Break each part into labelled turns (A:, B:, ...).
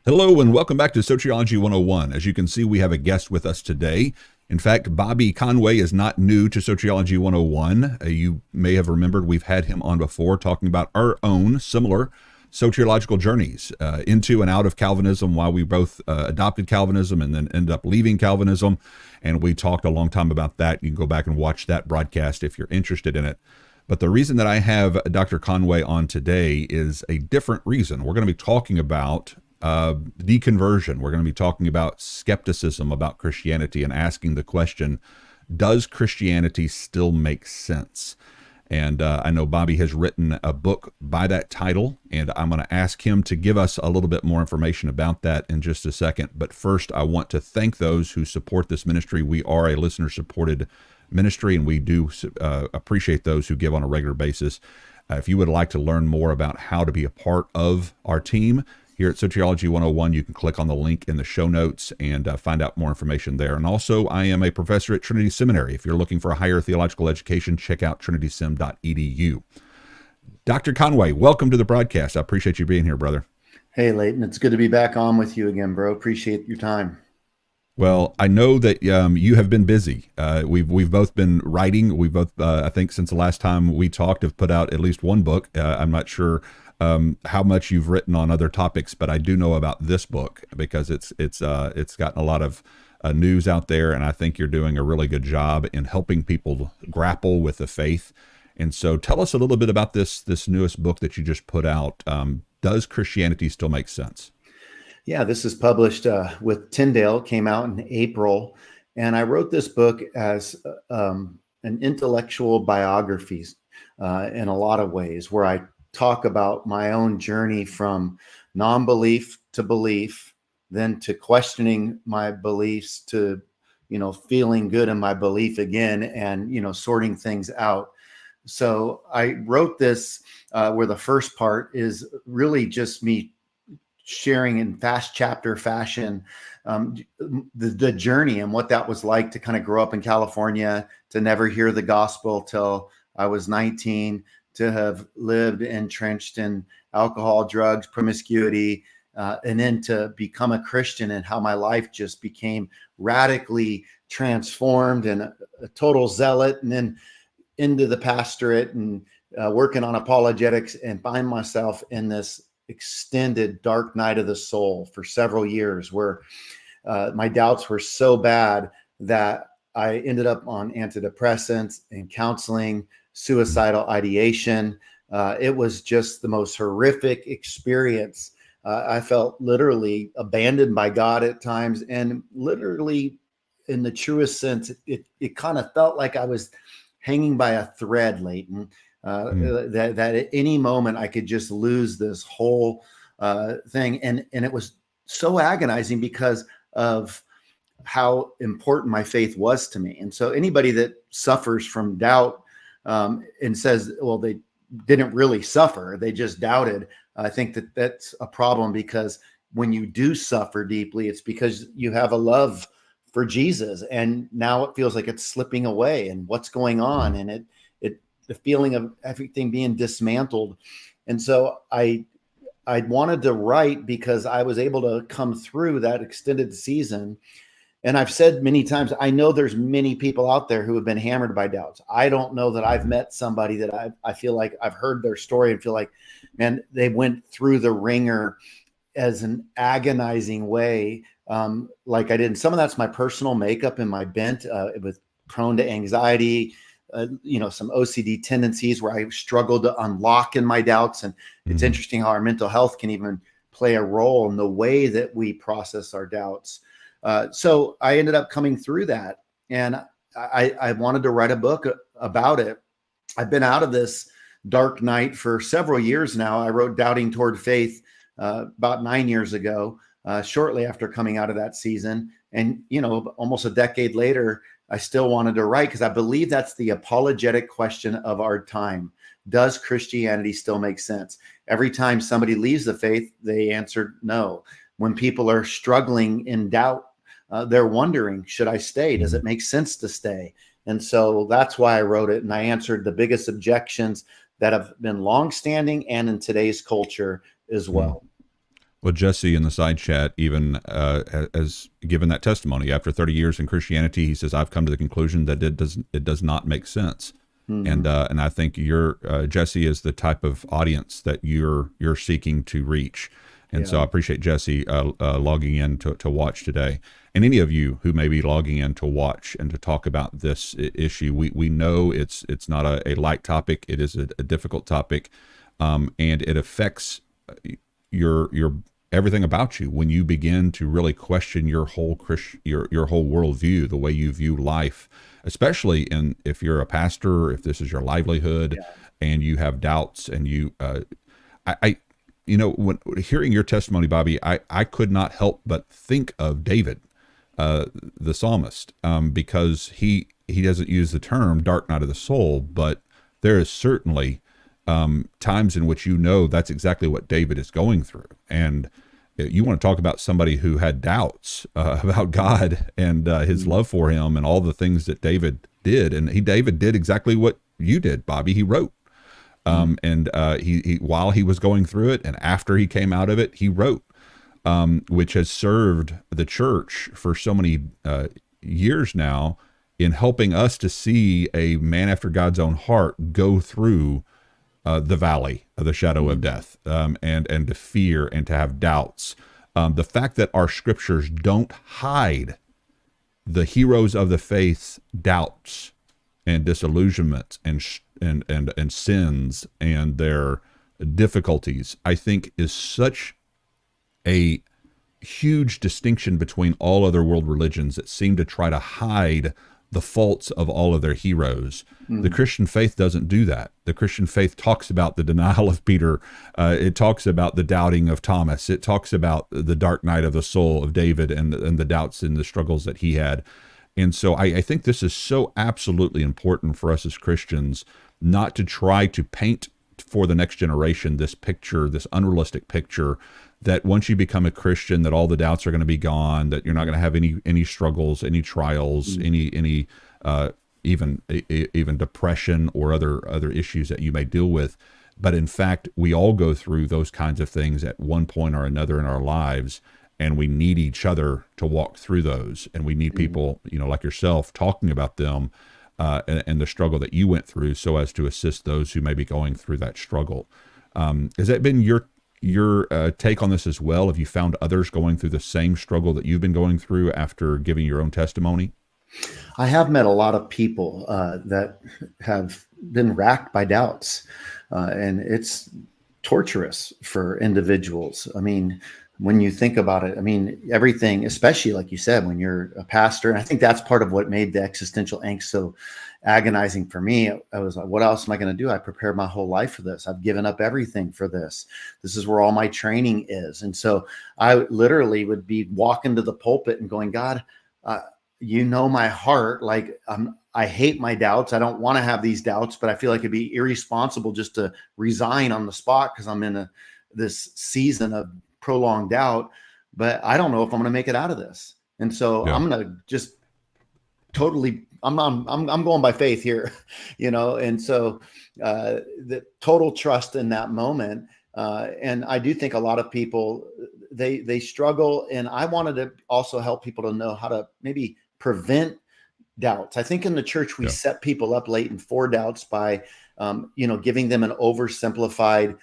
A: Hello and welcome back to Sociology 101. As you can see, we have a guest with us today. In fact, Bobby Conway is not new to Sociology 101. You may have remembered we've had him on before talking about our own similar sociological journeys into and out of Calvinism, while we both adopted Calvinism and then ended up leaving Calvinism. And we talked a long time about that. You can go back and watch that broadcast if you're interested in it. But the reason that I have Dr. Conway on today is a different reason. We're going to be talking about deconversion. We're going to be talking about skepticism about Christianity and asking the question, does Christianity still make sense? And I know Bobby has written a book by that title, and I'm going to ask him to give us a little bit more information about that in just a second. But first, I want to thank those who support this ministry. We are a listener-supported ministry, and we do appreciate those who give on a regular basis. If you would like to learn more about how to be a part of our team here at Sociology 101, you can click on the link in the show notes and find out more information there. And also, I am a professor at Trinity Seminary. If you're looking for a higher theological education, check out trinitysem.edu. Dr. Conway, welcome to the broadcast. I appreciate you being here, brother.
B: Hey, Leighton. It's good to be back on with you again, bro. Appreciate your time.
A: Well, I know that you have been busy. We've both been writing. We both, I think, since the last time we talked, have put out at least one book. I'm not sure how much you've written on other topics, but I do know about this book because it's gotten a lot of news out there, and I think you're doing a really good job in helping people grapple with the faith. And so, tell us a little bit about this newest book that you just put out. Does Christianity still make sense?
B: Yeah, this is published with Tyndale, came out in April. And I wrote this book as an intellectual biography in a lot of ways, where I talk about my own journey from non-belief to belief, then to questioning my beliefs, to, feeling good in my belief again, and, sorting things out. So I wrote this where the first part is really just me sharing in fast chapter fashion the journey and what that was like to kind of grow up in California, to never hear the gospel till I was 19, to have lived entrenched in alcohol, drugs, promiscuity, and then to become a Christian, and how my life just became radically transformed and a total zealot, and then into the pastorate and working on apologetics, and find myself in this extended dark night of the soul for several years, where my doubts were so bad that I ended up on antidepressants and counseling, suicidal ideation. It was just the most horrific experience. I felt literally abandoned by God at times, and literally, in the truest sense, it kind of felt like I was hanging by a thread, Leighton. That at any moment I could just lose this whole thing. And it was so agonizing because of how important my faith was to me. And so anybody that suffers from doubt and says, well, they didn't really suffer, they just doubted, I think that that's a problem, because when you do suffer deeply, it's because you have a love for Jesus, and now it feels like it's slipping away, and what's going on, and the feeling of everything being dismantled. And so I wanted to write because I was able to come through that extended season. And I've said many times, I know there's many people out there who have been hammered by doubts. I don't know that I've met somebody that I feel like I've heard their story and feel like, man, they went through the ringer as an agonizing way, like I did. And some of that's my personal makeup and my bent, with prone to anxiety, some OCD tendencies where I struggle to unlock in my doubts. And it's interesting how our mental health can even play a role in the way that we process our doubts. So I ended up coming through that, and I wanted to write a book about it. I've been out of this dark night for several years now. I wrote Doubting Toward Faith about 9 years ago, shortly after coming out of that season. And, almost a decade later, I still wanted to write because I believe that's the apologetic question of our time. Does Christianity still make sense? Every time somebody leaves the faith, they answered no. When people are struggling in doubt, they're wondering, should I stay? Does it make sense to stay? And so that's why I wrote it. And I answered the biggest objections that have been longstanding and in today's culture as well.
A: Well, Jesse in the side chat even has given that testimony. After 30 years in Christianity, he says, "I've come to the conclusion that it does not make sense." And I think Jesse is the type of audience that you're seeking to reach. And so I appreciate Jesse logging in to watch today, and any of you who may be logging in to watch and to talk about this issue. We know it's not a light topic. It is a difficult topic, and it affects your everything about you when you begin to really question your whole your whole worldview, the way you view life, especially if you're a pastor, if this is your livelihood, and you have doubts, and when hearing your testimony, Bobby, I could not help but think of David, the psalmist, because he doesn't use the term dark night of the soul, but there is certainly times in which that's exactly what David is going through. And you want to talk about somebody who had doubts about God and his love for him and all the things that David did. And David did exactly what you did, Bobby. He wrote. And he while he was going through it and after he came out of it, he wrote, which has served the church for so many years now in helping us to see a man after God's own heart go through the valley of the shadow of death, and to fear and to have doubts. The fact that our scriptures don't hide the heroes of the faith's doubts and disillusionment and sins and their difficulties, I think is such a huge distinction between all other world religions that seem to try to hide the faults of all of their heroes. The Christian faith doesn't do that. The Christian faith talks about the denial of Peter. It talks about the doubting of Thomas. It talks about the dark night of the soul of David and the doubts and the struggles that he had. And so I think this is so absolutely important for us as Christians, not to try to paint for the next generation this picture, this unrealistic picture, that once you become a Christian, that all the doubts are going to be gone, that you're not going to have any struggles, any trials, any even depression or other issues that you may deal with. But in fact, we all go through those kinds of things at one point or another in our lives, and we need each other to walk through those. And we need people, like yourself, talking about them and the struggle that you went through, so as to assist those who may be going through that struggle. Has that been your take on this as well? Have you found others going through the same struggle that you've been going through after giving your own testimony?
B: I have met a lot of people that have been racked by doubts, and it's torturous for individuals. I mean, when you think about it, I mean, everything, especially like you said, when you're a pastor, and I think that's part of what made the existential angst so agonizing for me. I was like, what else am I going to do? I prepared my whole life for this. I've given up everything for this. This is where all my training is. And so I literally would be walking to the pulpit and going, God, my heart, like I hate my doubts. I don't want to have these doubts, but I feel like it'd be irresponsible just to resign on the spot because I'm in this season of prolonged doubt, but I don't know if I'm going to make it out of this. And so I'm going to just totally, I'm going by faith here, and so the total trust in that moment. And I do think a lot of people, they struggle. And I wanted to also help people to know how to maybe prevent doubts. I think in the church, we set people up, Leighton, for doubts by, giving them an oversimplified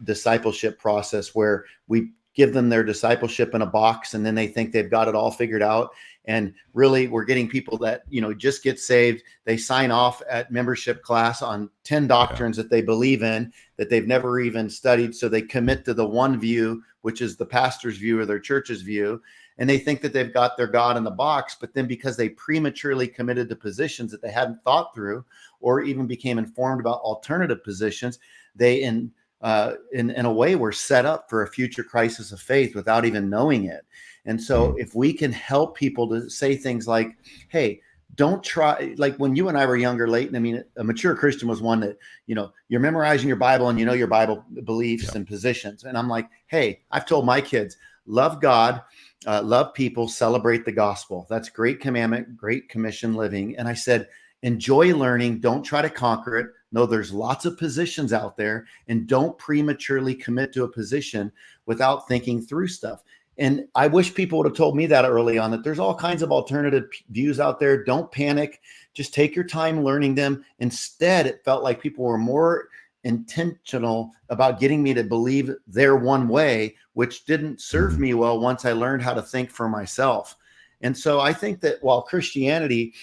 B: discipleship process where we give them their discipleship in a box and then they think they've got it all figured out. And really, we're getting people that, just get saved. They sign off at membership class on 10 doctrines that they believe in, that they've never even studied. So they commit to the one view, which is the pastor's view or their church's view. And they think that they've got their God in the box. But then because they prematurely committed to positions that they hadn't thought through or even became informed about alternative positions, they, in a way, were set up for a future crisis of faith without even knowing it. And so if we can help people to say things like, hey, don't try, like when you and I were younger, Leighton, I mean, a mature Christian was one that, you're memorizing your Bible and your Bible beliefs and positions. And I'm like, hey, I've told my kids, love God, love people, celebrate the gospel. That's great commandment, great commission living. And I said, enjoy learning. Don't try to conquer it. No, there's lots of positions out there, and don't prematurely commit to a position without thinking through stuff. And I wish people would have told me that early on, that there's all kinds of alternative views out there. Don't panic. Just take your time learning them. Instead, it felt like people were more intentional about getting me to believe their one way, which didn't serve me well once I learned how to think for myself. And so I think that while Christianity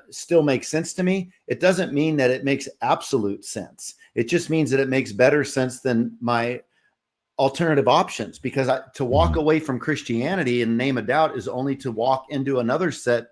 B: still makes sense to me, it doesn't mean that it makes absolute sense. It just means that it makes better sense than my alternative options, because to walk away from Christianity in the name of doubt is only to walk into another set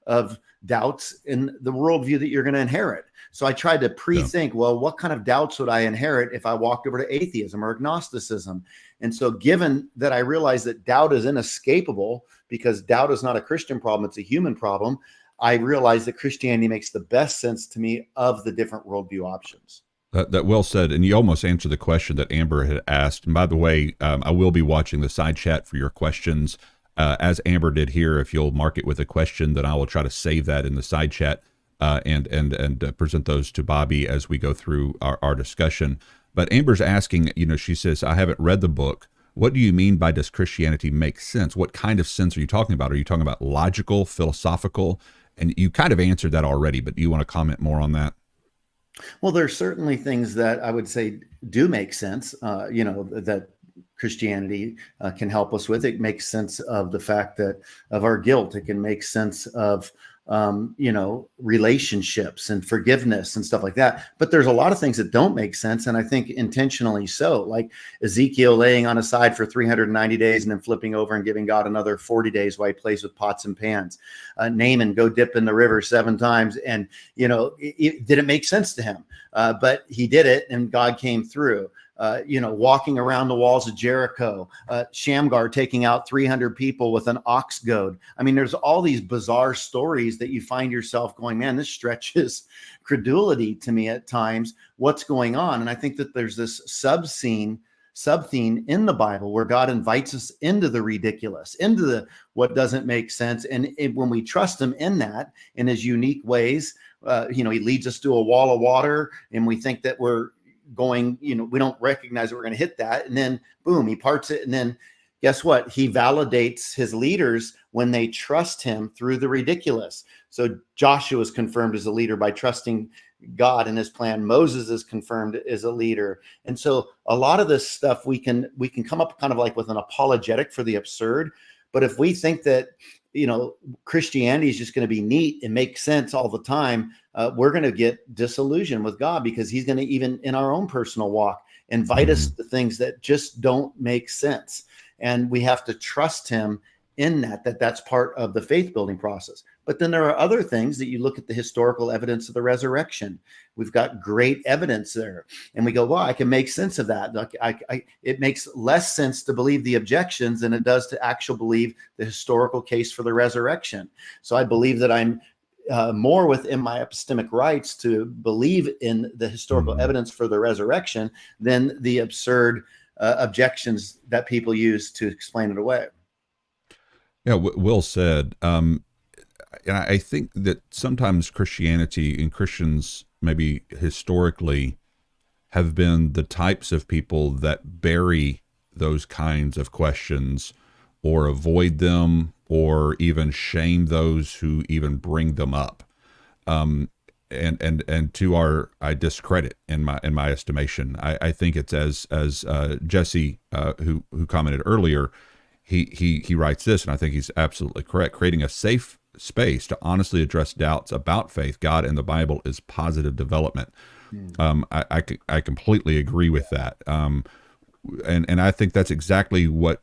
B: of doubts in the worldview that you're going to inherit. So I tried to pre-think, well, what kind of doubts would I inherit if I walked over to atheism or agnosticism? And so given that I realized that doubt is inescapable, because doubt is not a Christian problem, it's a human problem, I realized that Christianity makes the best sense to me of the different worldview options.
A: That well said, and you almost answered the question that Amber had asked. And by the way, I will be watching the side chat for your questions, as Amber did here. If you'll mark it with a question, then I will try to save that in the side chat and present those to Bobby as we go through our discussion. But Amber's asking, she says, I haven't read the book. What do you mean by does Christianity make sense? What kind of sense are you talking about? Are you talking about logical, philosophical? And you kind of answered that already, but do you want to comment more on that?
B: Well, there's certainly things that I would say do make sense, that Christianity can help us with. It makes sense of the fact that of our guilt. It can make sense of, relationships and forgiveness and stuff like that. But there's a lot of things that don't make sense. And I think intentionally so, like Ezekiel laying on his side for 390 days and then flipping over and giving God another 40 days while he plays with pots and pans. Naaman, go dip in the river 7 times. And, it didn't make sense to him. But he did it and God came through. Walking around the walls of Jericho, Shamgar taking out 300 people with an ox goad. I mean, there's all these bizarre stories that you find yourself going, man, this stretches credulity to me at times. What's going on? And I think that there's this sub-theme in the Bible where God invites us into the ridiculous, into the what doesn't make sense. And when we trust him in that, in his unique ways, he leads us to a wall of water, and we think that we're going, we don't recognize that we're going to hit that. And then boom, he parts it. And then guess what? He validates his leaders when they trust him through the ridiculous. So Joshua is confirmed as a leader by trusting God and his plan. Moses is confirmed as a leader. And so a lot of this stuff we can come up kind of like with an apologetic for the absurd. But if we think that, Christianity is just going to be neat and make sense all the time, we're going to get disillusioned with God, because he's going to, even in our own personal walk, invite us to things that just don't make sense. And we have to trust him in that's part of the faith building process. But then there are other things that you look at the historical evidence of the resurrection. We've got great evidence there. And we go, well, I can make sense of that. Like it makes less sense to believe the objections than it does to actually believe the historical case for the resurrection. So I believe that I'm more within my epistemic rights to believe in the historical evidence for the resurrection than the absurd objections that people use to explain it away.
A: Yeah, Will said. And I think that sometimes Christianity and Christians, maybe historically, have been the types of people that bury those kinds of questions or avoid them or even shame those who even bring them up. And to our discredit in my estimation. I think it's as Jesse who commented earlier, he writes this, and I think he's absolutely correct. Creating a safe space to honestly address doubts about faith, God, and the Bible is positive development. I completely agree with that. And I think that's exactly what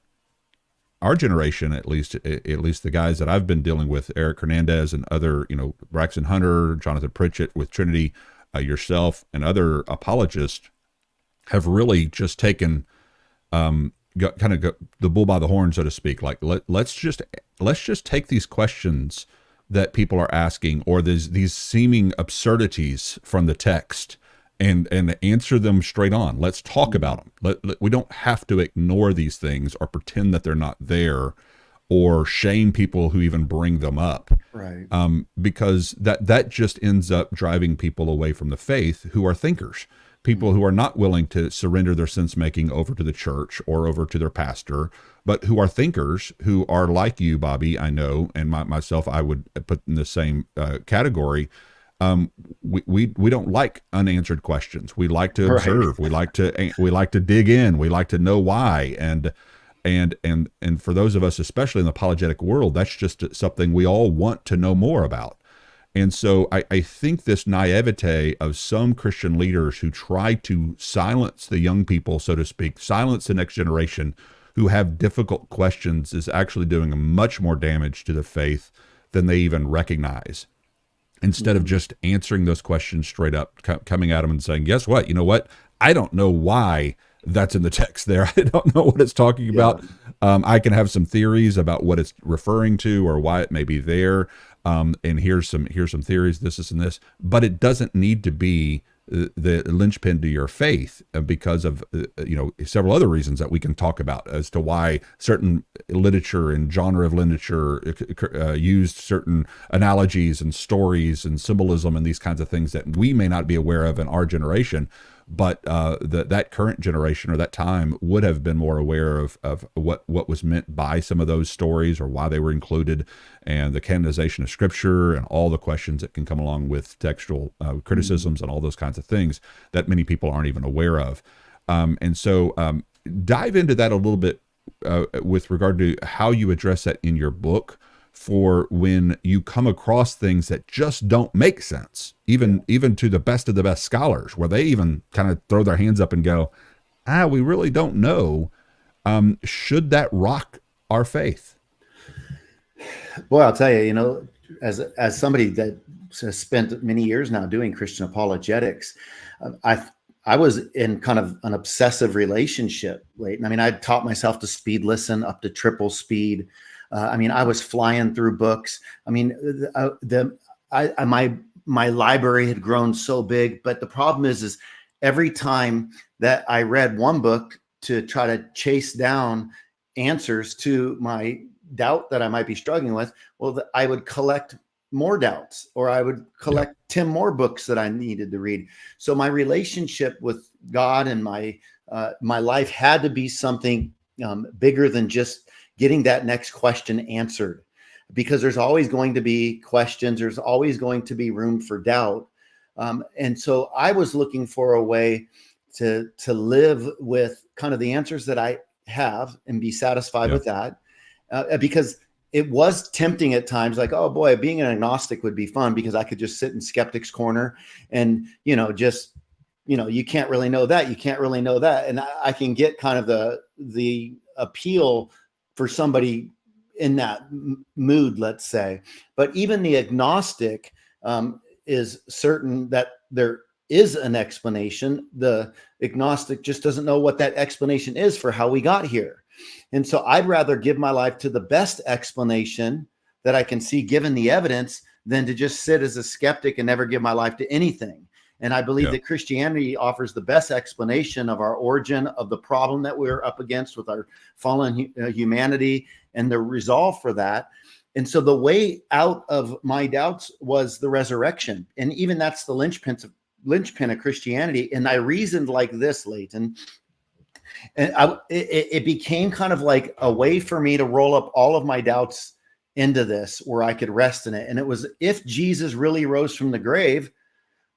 A: our generation, at least the guys that I've been dealing with, Eric Hernandez and other, Braxton Hunter, Jonathan Pritchett with Trinity, yourself, and other apologists, have really just taken the bull by the horn, so to speak. Like let's just take these questions that people are asking, or these seeming absurdities from the text, and answer them straight on. Let's talk about them. We don't have to ignore these things or pretend that they're not there, or shame people who even bring them up.
B: Right.
A: Because that just ends up driving people away from the faith who are thinkers, people who are not willing to surrender their sense making over to the church or over to their pastor, but who are thinkers, who are like you, Bobby, I know, and myself, I would put in the same category. We don't like unanswered questions. We like to observe. Right. We like to dig in. We like to know why. And for those of us, especially in the apologetic world, that's just something we all want to know more about. And so I think this naivete of some Christian leaders who try to silence the young people, so to speak, silence the next generation who have difficult questions, is actually doing much more damage to the faith than they even recognize. Instead of just answering those questions straight up, coming at them and saying, guess what? You know what? I don't know why that's in the text there. I don't know what it's talking about. I can have some theories about what it's referring to or why it may be there. And here's some theories, this and this, but it doesn't need to be the linchpin to your faith, because of several other reasons that we can talk about as to why certain literature and genre of literature used certain analogies and stories and symbolism and these kinds of things that we may not be aware of in our generation. But that current generation or that time would have been more aware of what was meant by some of those stories or why they were included, and the canonization of Scripture and all the questions that can come along with textual criticisms and all those kinds of things that many people aren't even aware of. And so dive into that a little bit with regard to how you address that in your book, for when you come across things that just don't make sense, even to the best of the best scholars, where they even kind of throw their hands up and go, we really don't know. Should that rock our faith?
B: Boy, I'll tell you, as somebody that has spent many years now doing Christian apologetics, I was in kind of an obsessive relationship, Leighton. I mean, I taught myself to speed listen up to triple speed. I was flying through books. My library had grown so big, but the problem is every time that I read one book to try to chase down answers to my doubt that I might be struggling with, I would collect more doubts, or I would collect 10 more books that I needed to read. So my relationship with God and my life had to be something bigger than just getting that next question answered, because there's always going to be questions. There's always going to be room for doubt. And so I was looking for a way to live with kind of the answers that I have and be satisfied with that, because it was tempting at times, like, oh boy, being an agnostic would be fun because I could just sit in skeptic's corner and, you can't really know that. You can't really know that. And I can get kind of the appeal for somebody in that mood, let's say. But even the agnostic is certain that there is an explanation. The agnostic just doesn't know what that explanation is for how we got here. And so I'd rather give my life to the best explanation that I can see given the evidence than to just sit as a skeptic and never give my life to anything. And I believe that Christianity offers the best explanation of our origin, of the problem that we're up against with our fallen humanity, and the resolve for that. And so the way out of my doubts was the resurrection. And even that's the linchpin of Christianity. And I reasoned like this, Leighton. And it became kind of like a way for me to roll up all of my doubts into this, where I could rest in it. And it was, if Jesus really rose from the grave,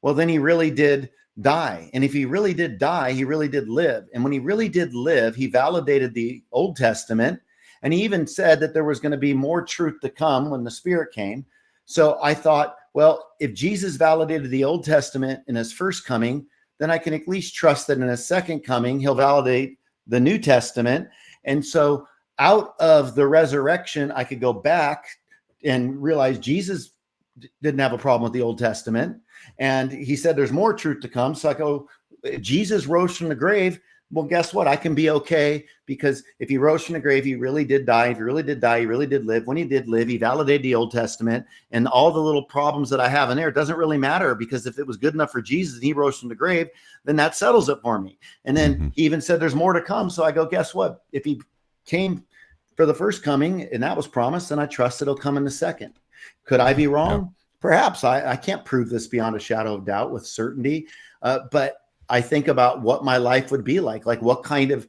B: well, then he really did die. And if he really did die, he really did live. And when he really did live, he validated the Old Testament. And he even said that there was going to be more truth to come when the Spirit came. So I thought, well, if Jesus validated the Old Testament in his first coming, then I can at least trust that in his second coming, he'll validate the New Testament. And so out of the resurrection, I could go back and realize Jesus didn't have a problem with the Old Testament. And he said there's more truth to come. So I go, Jesus rose from the grave. Well, guess what? I can be okay, because if he rose from the grave, he really did die. If he really did die, he really did live. When he did live, he validated the Old Testament, and all the little problems that I have in there, it doesn't really matter, because if it was good enough for Jesus and he rose from the grave, then that settles it for me. And then he even said there's more to come. So I go, guess what? If he came for the first coming, and that was promised, and I trust it'll come in the second. Could I be wrong?
A: Yeah.
B: Perhaps. I can't prove this beyond a shadow of doubt with certainty, but I think about what my life would be like what kind of,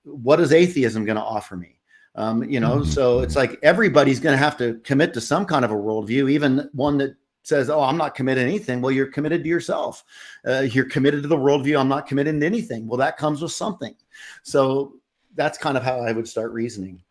B: what is atheism going to offer me? So it's like everybody's going to have to commit to some kind of a worldview, even one that says, oh, I'm not committed to anything. Well, you're committed to yourself. You're committed to the worldview. I'm not committed to anything. Well, that comes with something. So that's kind of how I would start reasoning.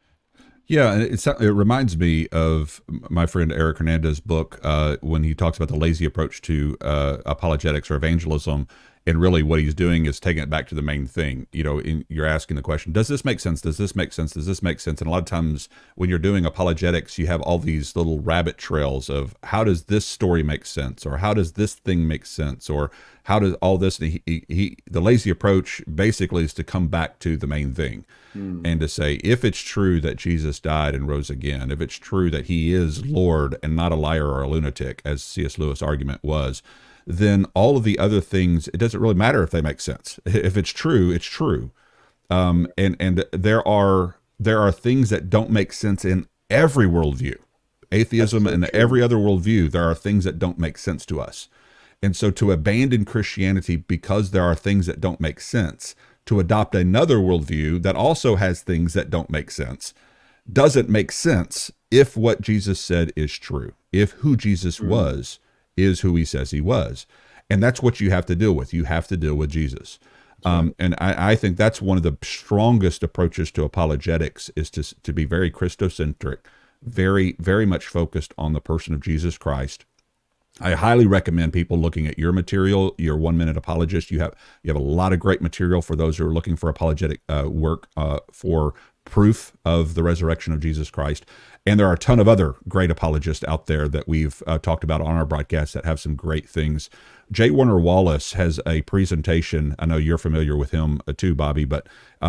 A: Yeah, and it reminds me of my friend Eric Hernandez's book when he talks about the lazy approach to apologetics or evangelism, and really what he's doing is taking it back to the main thing. You're asking the question, does this make sense? Does this make sense? Does this make sense? And a lot of times when you're doing apologetics, you have all these little rabbit trails of how does this story make sense, or how does this thing make sense, or how does all this? The lazy approach basically is to come back to the main thing. And to say, if it's true that Jesus died and rose again, if it's true that he is Lord and not a liar or a lunatic, as C.S. Lewis' argument was, then all of the other things, it doesn't really matter if they make sense. If it's true, it's true. And there are things that don't make sense in every worldview. Atheism and every other worldview, there are things that don't make sense to us. And so to abandon Christianity because there are things that don't make sense, to adopt another worldview that also has things that don't make sense, doesn't make sense if what Jesus said is true, if who Jesus was is who he says he was. And that's what you have to deal with. You have to deal with Jesus. And I think that's one of the strongest approaches to apologetics is to be very Christocentric, very, very much focused on the person of Jesus Christ. I highly recommend people looking at your material, your 1 Minute Apologist. You have a lot of great material for those who are looking for apologetic work for proof of the resurrection of Jesus Christ. And there are a ton of other great apologists out there that we've talked about on our broadcast that have some great things. J. Warner Wallace has a presentation. I know you're familiar with him too, Bobby, but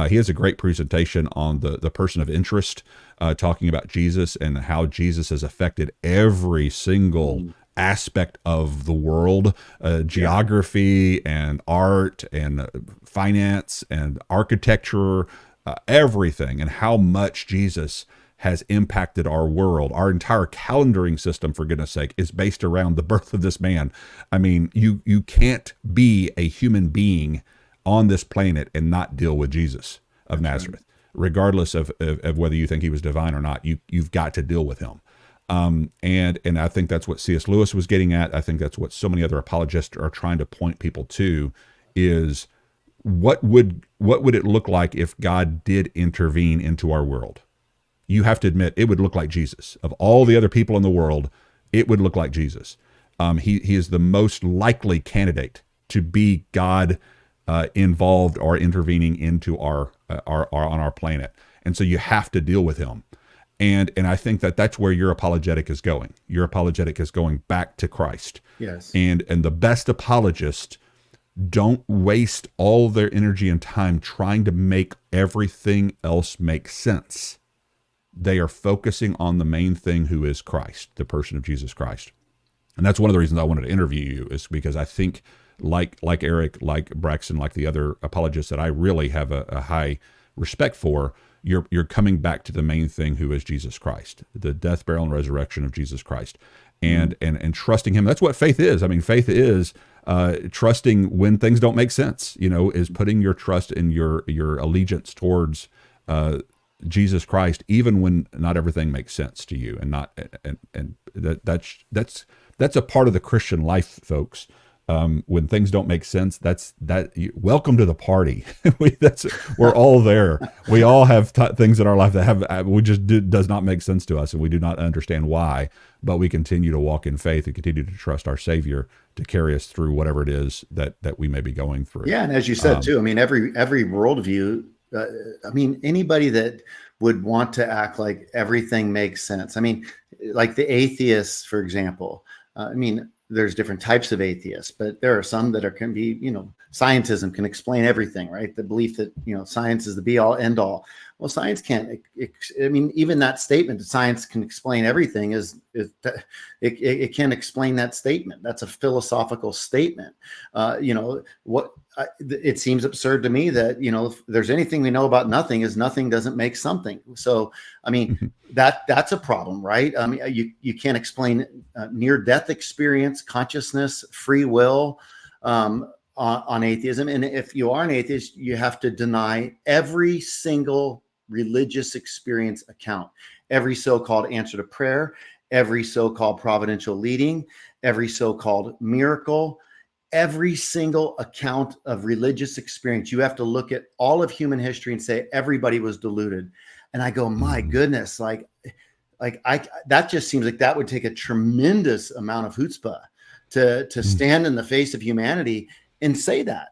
A: he has a great presentation on the person of interest, talking about Jesus and how Jesus has affected every single aspect of the world, geography and art and finance and architecture, everything, and how much Jesus has impacted our world. Our entire calendaring system, for goodness sake, is based around the birth of this man. I mean, you can't be a human being on this planet and not deal with Jesus of Nazareth, regardless of whether you think he was divine or not. You've got to deal with him. And I think that's what C.S. Lewis was getting at. I think that's what so many other apologists are trying to point people to, is what would it look like if God did intervene into our world? You have to admit it would look like Jesus. Of all the other people in the world, it would look like Jesus. He is the most likely candidate to be God involved or intervening into our on our planet. And so you have to deal with him. And I think that's where your apologetic is going. Your apologetic is going back to Christ.
B: Yes.
A: And the best apologists don't waste all their energy and time trying to make everything else make sense. They are focusing on the main thing, who is Christ, the person of Jesus Christ. And that's one of the reasons I wanted to interview you, is because I think like Eric, like Braxton, like the other apologists that I really have a high respect for, you're coming back to the main thing, who is Jesus Christ, the death, burial, and resurrection of Jesus Christ, and trusting him. That's what faith is. I mean, faith is trusting when things don't make sense. Is putting your trust and your allegiance towards Jesus Christ, even when not everything makes sense to you, and that's a part of the Christian life, folks. When things don't make sense, welcome to the party. We're all there. We all have things in our life that does not make sense to us, and we do not understand why. But we continue to walk in faith and continue to trust our Savior to carry us through whatever it is that we may be going through.
B: Yeah, and as you said too, I mean, every worldview. I mean, anybody that would want to act like everything makes sense. I mean, like the atheists, for example. I mean, there's different types of atheists, but there are some that can be, scientism can explain everything, right? The belief that, science is the be all end all. Well, science can't. I mean, even that statement that science can explain everything it can't explain that statement. That's a philosophical statement. It seems absurd to me that, if there's anything we know about nothing, is nothing doesn't make something. So, I mean, that's a problem, right? I mean, you can't explain near-death experience, consciousness, free will, on atheism. And if you are an atheist, you have to deny every single religious experience account, every so-called answer to prayer, every so-called providential leading, every so-called miracle, every single account of religious experience. You have to look at all of human history and say everybody was deluded. And I go, my goodness, that just seems like that would take a tremendous amount of chutzpah to stand in the face of humanity and say that,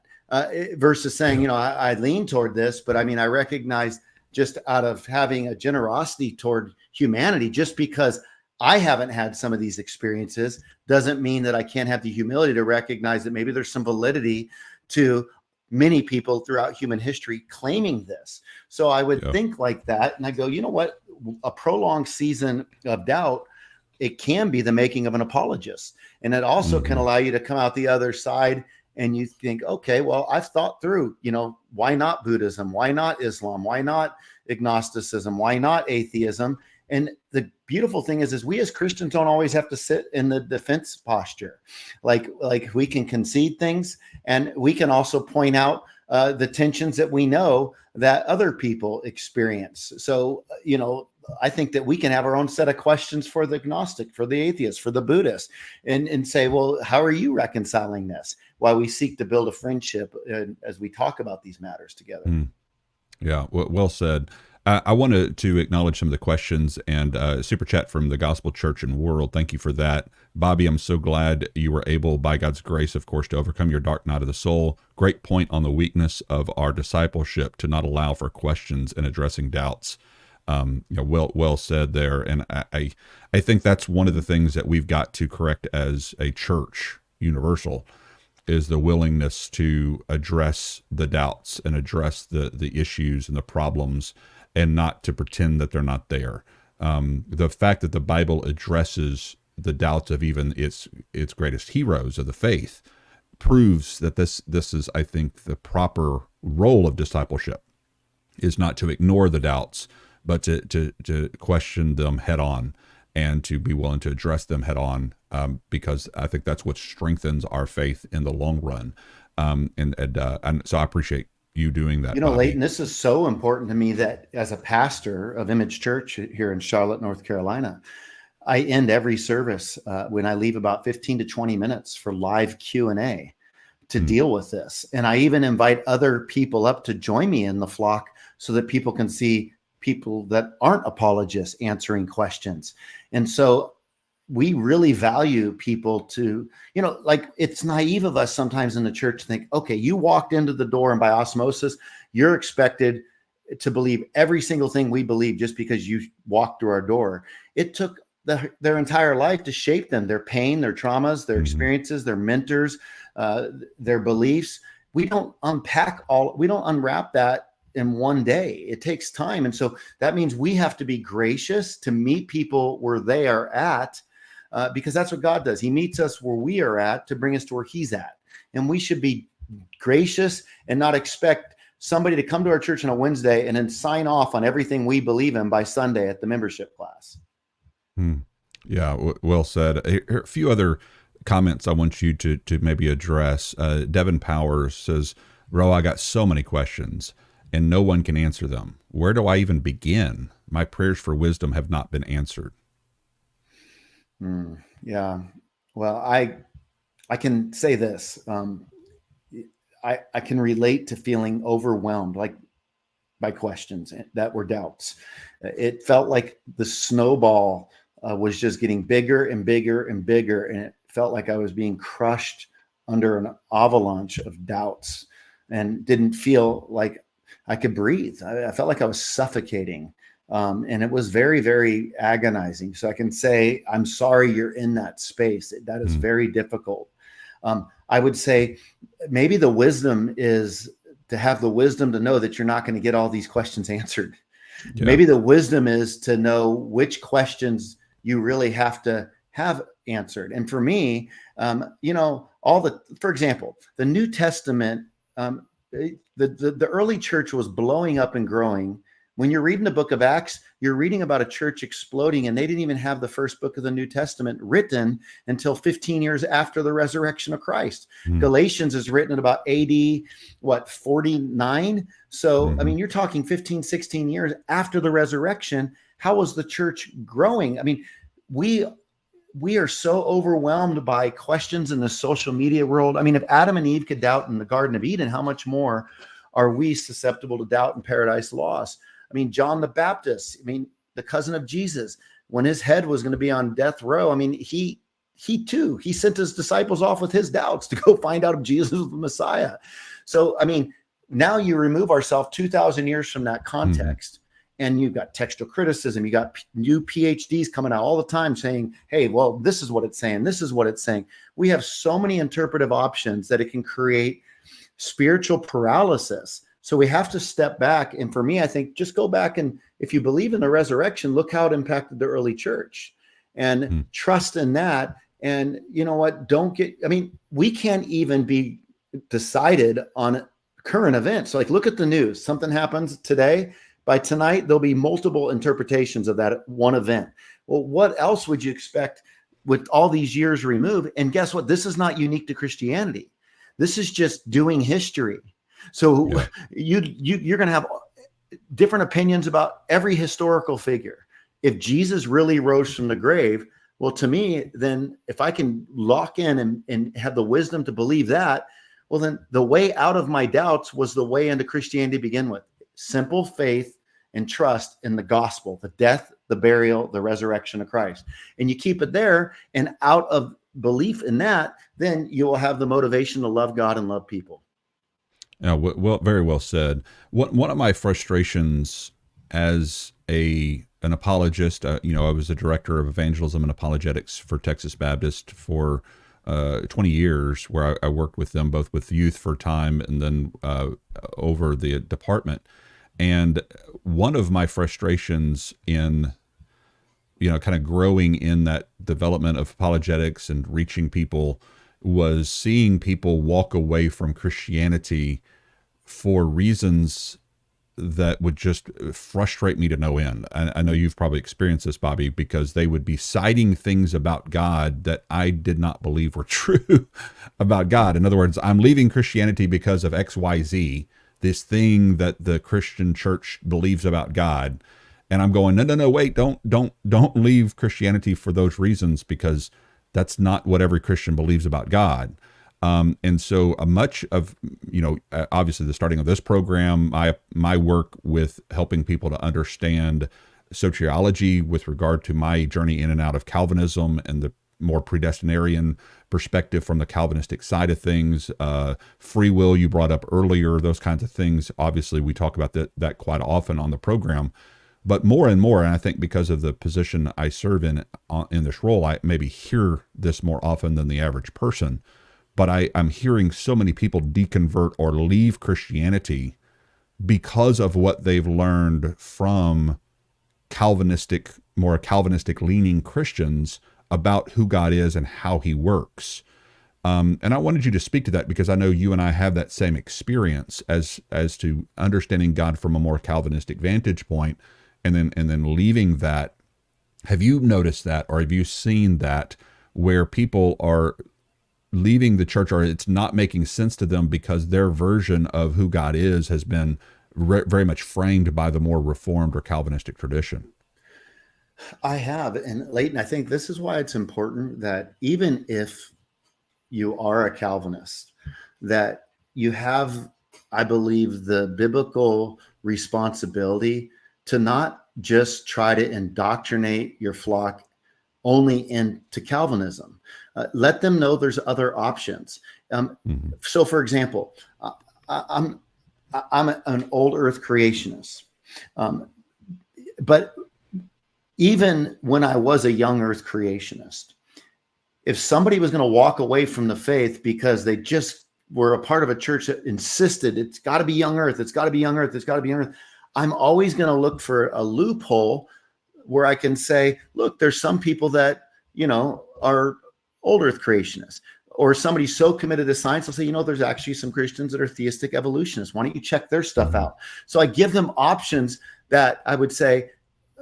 B: versus saying, I lean toward this, but I mean, I recognize, just out of having a generosity toward humanity, just because I haven't had some of these experiences doesn't mean that I can't have the humility to recognize that maybe there's some validity to many people throughout human history claiming this. So I would think like that. And I go, you know what? A prolonged season of doubt, it can be the making of an apologist. And it also can allow you to come out the other side and you think, okay, well, I've thought through, why not Buddhism? Why not Islam? Why not agnosticism? Why not atheism? And the beautiful thing is we as Christians don't always have to sit in the defense posture. Like we can concede things, and we can also point out the tensions that we know that other people experience. So, I think that we can have our own set of questions for the agnostic, for the atheist, for the Buddhist, and say, well, how are you reconciling this? While we seek to build a friendship as we talk about these matters together.
A: Yeah, well said. I wanted to acknowledge some of the questions and super chat from the Gospel Church and World. Thank you for that. Bobby, I'm so glad you were able, by God's grace, of course, to overcome your dark night of the soul. Great point on the weakness of our discipleship to not allow for questions and addressing doubts. Well said there. And I think that's one of the things that we've got to correct as a church universal, is the willingness to address the doubts and address the issues and the problems, and not to pretend that they're not there. The fact that the Bible addresses the doubts of even its greatest heroes of the faith proves that this is, I think, the proper role of discipleship, is not to ignore the doubts, but to question them head on, and to be willing to address them head on, because I think that's what strengthens our faith in the long run. And so I appreciate you doing that. Bobby.
B: Leighton, this is so important to me that as a pastor of Image Church here in Charlotte, North Carolina, I end every service when I leave about 15 to 20 minutes for live Q&A to deal with this. And I even invite other people up to join me in the flock so that people can see people that aren't apologists answering questions. And so we really value people to, it's naive of us sometimes in the church to think, okay, you walked into the door and by osmosis, you're expected to believe every single thing we believe just because you walked through our door. It took their entire life to shape them, their pain, their traumas, their experiences, their mentors, their beliefs. We don't unwrap that in one day. It takes time. And so that means we have to be gracious to meet people where they are at, because that's what God does. He meets us where we are at to bring us to where he's at. And we should be gracious and not expect somebody to come to our church on a Wednesday and then sign off on everything we believe in by Sunday at the membership class.
A: Yeah, well said. A few other comments I want you to maybe address. Devin Powers says, Ro, I got so many questions and no one can answer them. Where do I even begin? My prayers for wisdom have not been answered.
B: Yeah. Well, I can say this. I can relate to feeling overwhelmed, like by questions that were doubts. It felt like the snowball was just getting bigger and bigger and bigger. And it felt like I was being crushed under an avalanche of doubts and didn't feel like I could breathe. I felt like I was suffocating. And it was very, very agonizing. So I can say, I'm sorry you're in that space. That is very difficult. I would say maybe the wisdom is to have the wisdom to know that you're not going to get all these questions answered.
A: Yeah.
B: Maybe the wisdom is to know which questions you really have to have answered. And for me, for example, the New Testament, the early church was blowing up and growing. When you're reading the book of Acts, you're reading about a church exploding, and they didn't even have the first book of the New Testament written until 15 years after the resurrection of Christ. Galatians is written at about AD, 49? So, I mean, you're talking 15, 16 years after the resurrection. How was the church growing? I mean, we are so overwhelmed by questions in the social media world. I mean, if Adam and Eve could doubt in the Garden of Eden, how much more are we susceptible to doubt in Paradise Lost? I mean, John the Baptist, the cousin of Jesus, when his head was going to be on death row, I mean, he sent his disciples off with his doubts to go find out if Jesus was the Messiah. So, I mean, now you remove ourselves 2,000 years from that context, and you've got textual criticism. You got new PhDs coming out all the time saying, hey, well, this is what it's saying. This is what it's saying. We have so many interpretive options that it can create spiritual paralysis. So we have to step back. And for me, I think just go back, and if you believe in the resurrection, look how it impacted the early church, and trust in that. And you know what? We can't even be decided on current events. Like, look at the news. Something happens today. By tonight, there'll be multiple interpretations of that one event. Well, what else would you expect with all these years removed? And guess what? This is not unique to Christianity. This is just doing history. So you're going to have different opinions about every historical figure. If Jesus really rose from the grave, well, to me, then if I can lock in and have the wisdom to believe that, well, then the way out of my doubts was the way into Christianity to begin with. Simple faith and trust in the gospel, the death, the burial, the resurrection of Christ. And you keep it there, and out of belief in that, then you will have the motivation to love God and love people.
A: Yeah, well, very well said. One of my frustrations as an apologist, I was a director of evangelism and apologetics for Texas Baptist for 20 years, where I worked with them both with youth for a time and then over the department. And one of my frustrations in, kind of growing in that development of apologetics and reaching people was seeing people walk away from Christianity for reasons that would just frustrate me to no end. I know you've probably experienced this, Bobby, because they would be citing things about God that I did not believe were true about God. In other words, I'm leaving Christianity because of XYZ, this thing that the Christian church believes about God. And I'm going, no, wait, don't leave Christianity for those reasons, because that's not what every Christian believes about God. And so much of, obviously the starting of this program, my work with helping people to understand soteriology with regard to my journey in and out of Calvinism and the more predestinarian perspective from the Calvinistic side of things, free will you brought up earlier, those kinds of things. Obviously, we talk about that quite often on the program. But more and more, and I think because of the position I serve in this role, I maybe hear this more often than the average person. But I'm hearing so many people deconvert or leave Christianity because of what they've learned from more Calvinistic leaning Christians about who God is and how he works. And I wanted you to speak to that, because I know you and I have that same experience as to understanding God from a more Calvinistic vantage point, and then leaving that. Have you noticed that, or have you seen that, where people are leaving the church, or it's not making sense to them because their version of who God is has been very much framed by the more Reformed or Calvinistic tradition?
B: I have. And Leighton, I think this is why it's important that even if you are a Calvinist, that you have, I believe, the biblical responsibility to not just try to indoctrinate your flock only into Calvinism. Let them know there's other options. So, for example, I'm an old Earth creationist, but even when I was a young Earth creationist, if somebody was going to walk away from the faith because they just were a part of a church that insisted it's got to be young Earth, it's got to be young Earth, it's got to be young Earth, I'm always going to look for a loophole where I can say, look, there's some people that, are old earth creationists, or somebody so committed to science, they'll say, there's actually some Christians that are theistic evolutionists. Why don't you check their stuff out? So I give them options that I would say,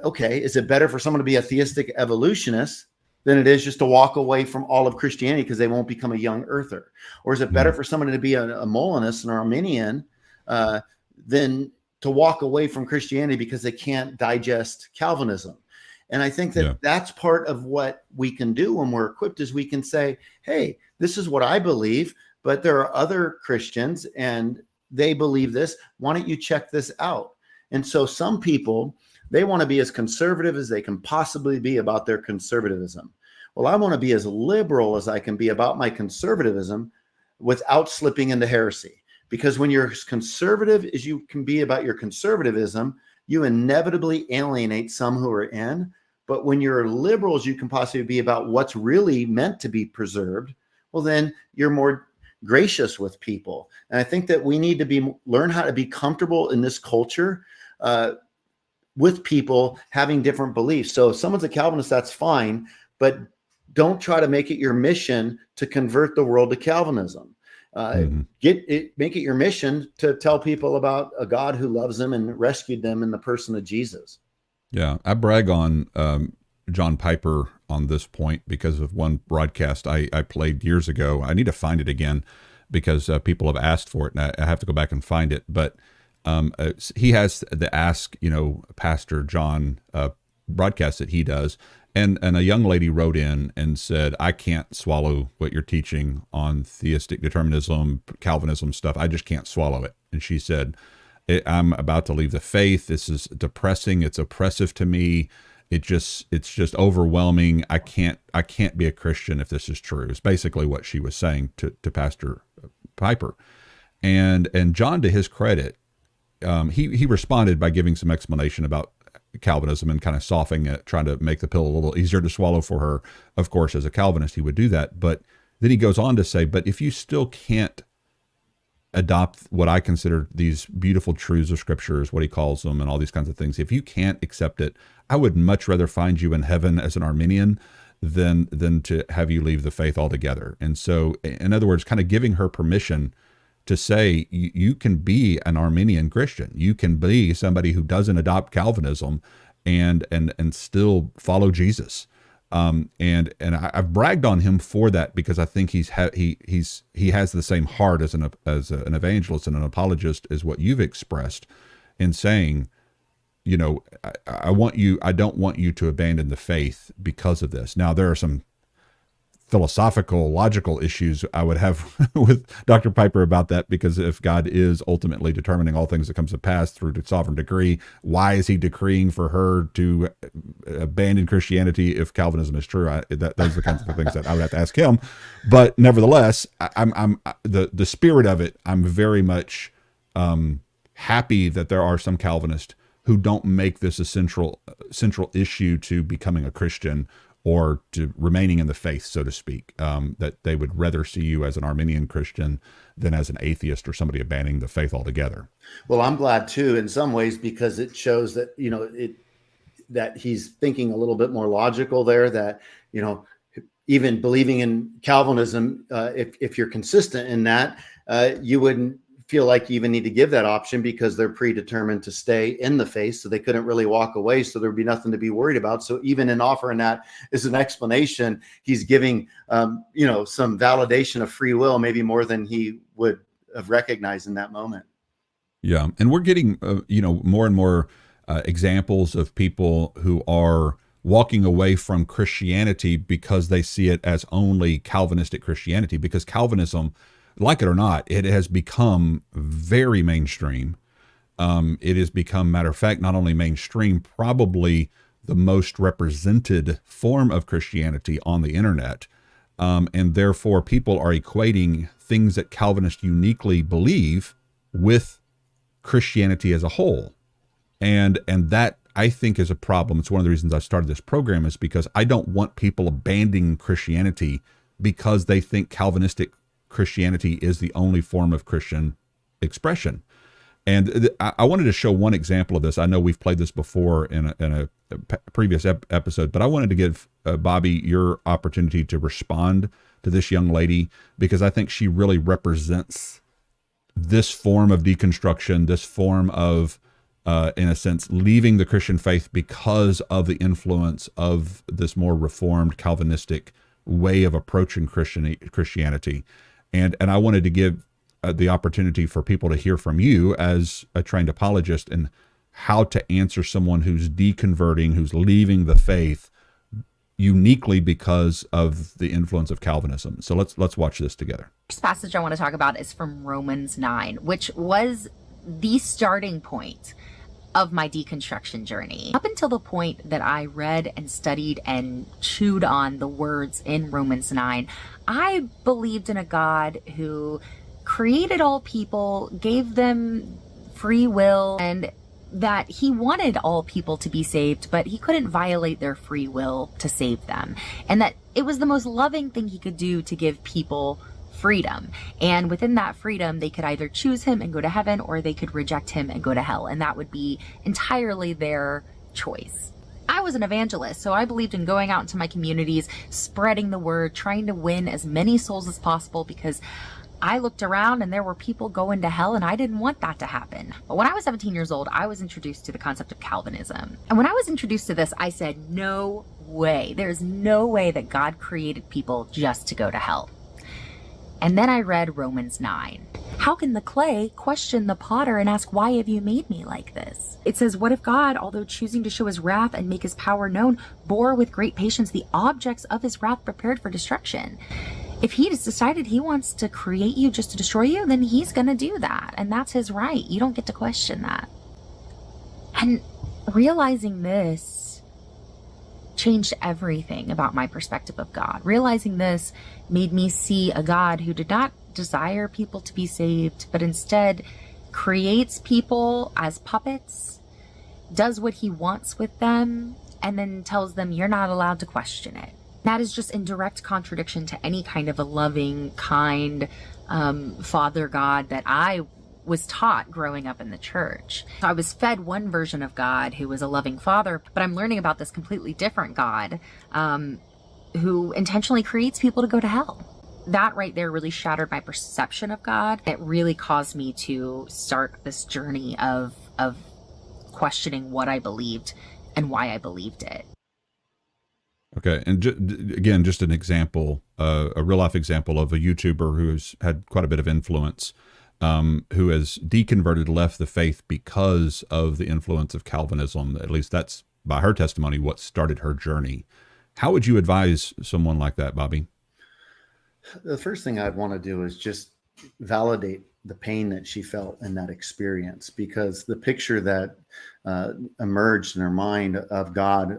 B: okay, is it better for someone to be a theistic evolutionist than it is just to walk away from all of Christianity because they won't become a young earther? Or is it better for someone to be a Molinist, an Arminian, than to walk away from Christianity because they can't digest Calvinism? And I think that that's part of what we can do when we're equipped, is we can say, hey, this is what I believe, but there are other Christians and they believe this. Why don't you check this out? And so some people, they want to be as conservative as they can possibly be about their conservatism. Well, I want to be as liberal as I can be about my conservatism without slipping into heresy. Because when you're as conservative as you can be about your conservatism, you inevitably alienate some who are in. But when you're liberal as you can possibly be about what's really meant to be preserved, well, then you're more gracious with people. And I think that we need to learn how to be comfortable in this culture with people having different beliefs. So if someone's a Calvinist, that's fine, but don't try to make it your mission to convert the world to Calvinism. Make it your mission to tell people about a God who loves them and rescued them in the person of Jesus.
A: Yeah, I brag on John Piper on this point because of one broadcast I played years ago. I need to find it again because people have asked for it, and I have to go back and find it. But he has the Ask, Pastor John broadcast that he does. And a young lady wrote in and said, I can't swallow what you're teaching on theistic determinism, Calvinism stuff. I just can't swallow it. And she said, I'm about to leave the faith. This is depressing. It's oppressive to me. It's just overwhelming. I can't be a Christian if this is true. It's basically what she was saying to Pastor Piper. And John, to his credit, he responded by giving some explanation about Calvinism and kind of softening it, trying to make the pill a little easier to swallow for her. Of course, as a Calvinist, he would do that. But then he goes on to say, but if you still can't adopt what I consider these beautiful truths of scriptures, what he calls them, and all these kinds of things, if you can't accept it, I would much rather find you in heaven as an Arminian than to have you leave the faith altogether. And so, in other words, kind of giving her permission to say, you can be an Arminian Christian. You can be somebody who doesn't adopt Calvinism and still follow Jesus. And I've bragged on him for that because I think he has the same heart as an evangelist and an apologist as what you've expressed in saying, I don't want you to abandon the faith because of this. Now, there are some philosophical, logical issues I would have with Dr. Piper about that, because if God is ultimately determining all things that comes to pass through the sovereign decree, why is he decreeing for her to abandon Christianity if Calvinism is true? Those are the kinds of things that I would have to ask him. But nevertheless, I'm the spirit of it. I'm very much happy that there are some Calvinists who don't make this a central issue to becoming a Christian or to remaining in the faith, so to speak, that they would rather see you as an Arminian Christian than as an atheist or somebody abandoning the faith altogether.
B: Well, I'm glad too, in some ways, because it shows that, that he's thinking a little bit more logical there, that, even believing in Calvinism, if you're consistent in that, you wouldn't feel like you even need to give that option because they're predetermined to stay in the faith, so they couldn't really walk away, so there'd be nothing to be worried about. So even in offering that as an explanation, he's giving some validation of free will, maybe more than he would have recognized in that moment.
A: Yeah, and we're getting more and more examples of people who are walking away from Christianity because they see it as only Calvinistic Christianity, because Calvinism, like it or not, it has become very mainstream. It has become, matter of fact, not only mainstream, probably the most represented form of Christianity on the internet. And therefore, people are equating things that Calvinists uniquely believe with Christianity as a whole. And that, I think, is a problem. It's one of the reasons I started this program, is because I don't want people abandoning Christianity because they think Calvinistic Christianity is the only form of Christian expression. And I wanted to show one example of this. I know we've played this before in a previous episode, but I wanted to give Bobby your opportunity to respond to this young lady, because I think she really represents this form of deconstruction, this form of, in a sense, leaving the Christian faith because of the influence of this more reformed Calvinistic way of approaching Christianity. And I wanted to give the opportunity for people to hear from you as a trained apologist and how to answer someone who's deconverting, who's leaving the faith uniquely because of the influence of Calvinism. So let's watch this together.
C: First passage I want to talk about is from Romans 9, which was the starting point of my deconstruction journey. Up until the point that I read and studied and chewed on the words in Romans 9, I believed in a God who created all people, gave them free will, and that he wanted all people to be saved, but he couldn't violate their free will to save them. And that it was the most loving thing he could do to give people freedom. And within that freedom, they could either choose him and go to heaven, or they could reject him and go to hell. And that would be entirely their choice. I was an evangelist, so I believed in going out into my communities, spreading the word, trying to win as many souls as possible, because I looked around and there were people going to hell, and I didn't want that to happen. But when I was 17 years old, I was introduced to the concept of Calvinism. And when I was introduced to this, I said, no way. There's no way that God created people just to go to hell. And then I read Romans 9. How can the clay question the potter and ask, why have you made me like this? It says, what if God, although choosing to show his wrath and make his power known, bore with great patience the objects of his wrath prepared for destruction? If he has decided he wants to create you just to destroy you, then he's going to do that. And that's his right. You don't get to question that. And realizing this changed everything about my perspective of God. Realizing this made me see a God who did not desire people to be saved, but instead creates people as puppets, does what he wants with them, and then tells them you're not allowed to question it. That is just in direct contradiction to any kind of a loving, kind Father God that I was taught growing up in the church. So I was fed one version of God who was a loving Father, but I'm learning about this completely different God who intentionally creates people to go to hell. That right there really shattered my perception of God. It really caused me to start this journey of questioning what I believed and why I believed it.
A: Okay, and again, just an example, a real-life example of a YouTuber who's had quite a bit of influence, who has deconverted, left the faith because of the influence of Calvinism. At least that's, by her testimony, what started her journey. How would you advise someone like that, Bobby?
B: The first thing I'd want to do is just validate the pain that she felt in that experience, because the picture that emerged in her mind of God,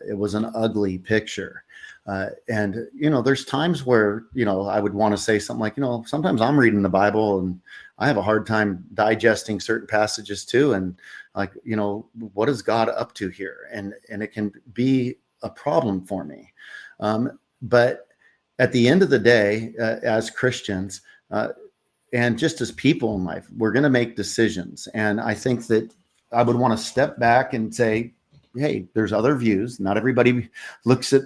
B: it was an ugly picture. And, there's times where, I would want to say something like, sometimes I'm reading the Bible and I have a hard time digesting certain passages too. And like, what is God up to here? And it can be a problem for me. But at the end of the day, as Christians, and just as people in life, we're going to make decisions. And I think that I would want to step back and say, hey, there's other views. Not everybody looks at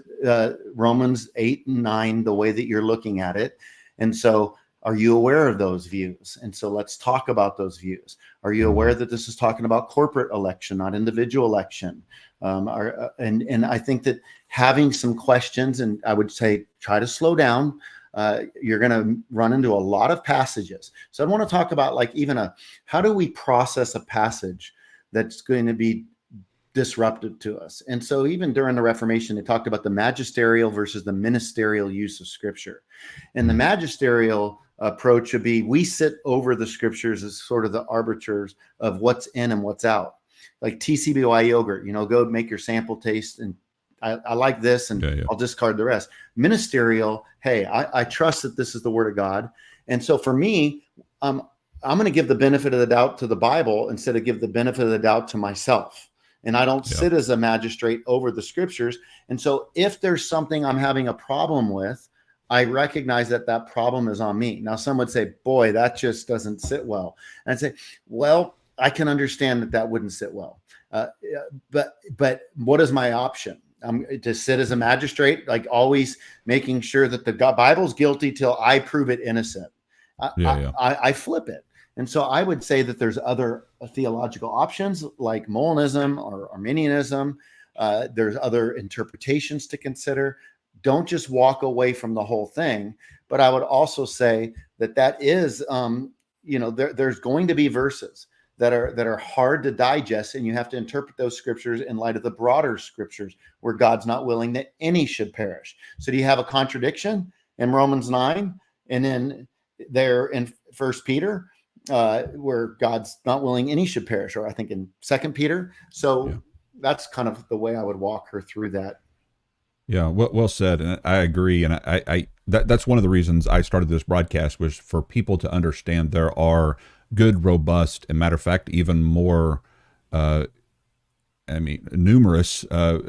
B: Romans 8 and 9 the way that you're looking at it. And so are you aware of those views? And so let's talk about those views. Are you aware that this is talking about corporate election, not individual election? And I think that having some questions, and I would say try to slow down. You're going to run into a lot of passages. So I want to talk about how do we process a passage that's going to be disruptive to us? And so even during the Reformation, they talked about the magisterial versus the ministerial use of Scripture. And the magisterial approach would be, we sit over the Scriptures as sort of the arbiters of what's in and what's out. Like TCBY yogurt, go make your sample taste, and I like this, and I'll discard the rest. Ministerial, hey, I trust that this is the word of God. And so for me, I'm going to give the benefit of the doubt to the Bible instead of give the benefit of the doubt to myself. And I don't sit as a magistrate over the Scriptures. And so if there's something I'm having a problem with, I recognize that problem is on me. Now, some would say, boy, that just doesn't sit well. And I'd say, well, I can understand that wouldn't sit well. But what is my option? To sit as a magistrate, like always making sure that the Bible's guilty till I prove it innocent. I flip it. And so I would say that there's other theological options like Molinism or Arminianism. There's other interpretations to consider. Don't just walk away from the whole thing. But I would also say that is, there's going to be verses that are hard to digest, and you have to interpret those scriptures in light of the broader scriptures where God's not willing that any should perish. So do you have a contradiction in Romans 9? And then there in 1 Peter, where God's not willing any should perish, or I think in 2 Peter. So that's kind of the way I would walk her through that.
A: Yeah, well said, and I agree. And that's one of the reasons I started this broadcast, was for people to understand there are good, robust, and matter of fact, even more, numerous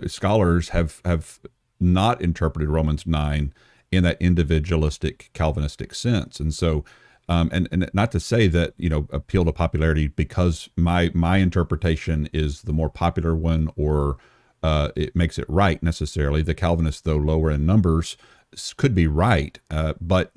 A: scholars have not interpreted Romans 9 in that individualistic Calvinistic sense. And so, and not to say that, appeal to popularity because my interpretation is the more popular one, or it makes it right necessarily. The Calvinists, though lower in numbers, could be right, but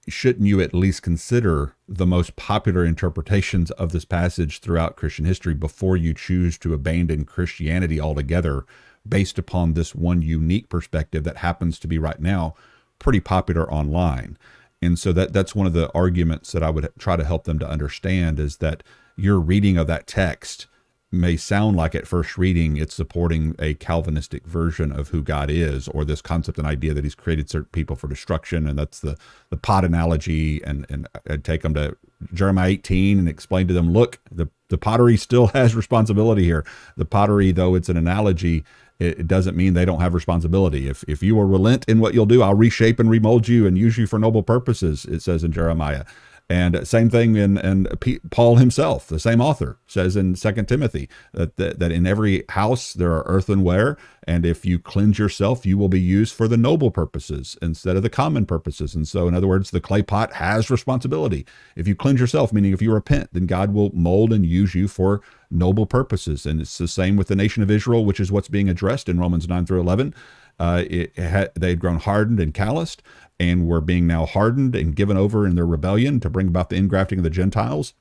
A: shouldn't you at least consider the most popular interpretations of this passage throughout Christian history before you choose to abandon Christianity altogether based upon this one unique perspective that happens to be right now pretty popular online? And so that's one of the arguments that I would try to help them to understand, is that your reading of that text may sound like at first reading it's supporting a Calvinistic version of who God is, or this concept and idea that he's created certain people for destruction. And that's the pot analogy. And I'd take them to Jeremiah 18 and explain to them, look, the pottery still has responsibility here. The pottery, though it's an analogy, it doesn't mean they don't have responsibility. If you will relent in what you'll do, I'll reshape and remold you and use you for noble purposes, it says in Jeremiah. And same thing in Paul himself, the same author, says in 2 Timothy that in every house there are earthenware, and if you cleanse yourself, you will be used for the noble purposes instead of the common purposes. And so, in other words, the clay pot has responsibility. If you cleanse yourself, meaning if you repent, then God will mold and use you for noble purposes. And it's the same with the nation of Israel, which is what's being addressed in Romans 9 through 11. They had grown hardened and calloused, and were being now hardened and given over in their rebellion to bring about the ingrafting of the Gentiles.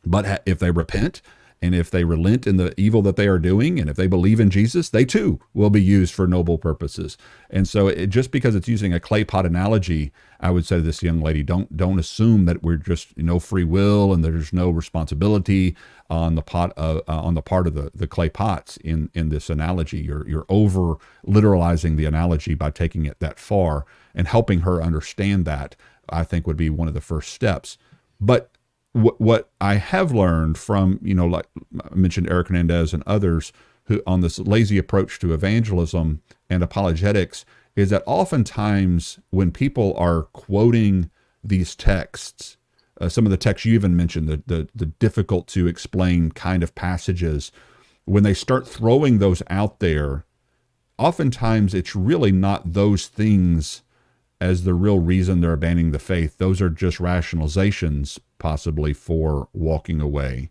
A: But if they repent, and if they relent in the evil that they are doing, and if they believe in Jesus, they too will be used for noble purposes. And so just because it's using a clay pot analogy, I would say to this young lady, don't assume that we're just free will and there's no responsibility on the part of the clay pots in this analogy. You're over literalizing the analogy by taking it that far, and helping her understand that, I think, would be one of the first steps. But what I have learned from, like I mentioned, Eric Hernandez and others who on this lazy approach to evangelism and apologetics, is that oftentimes when people are quoting these texts, some of the texts you even mentioned, the difficult to explain kind of passages, when they start throwing those out there, oftentimes it's really not those things as the real reason they're abandoning the faith. Those are just rationalizations, possibly, for walking away,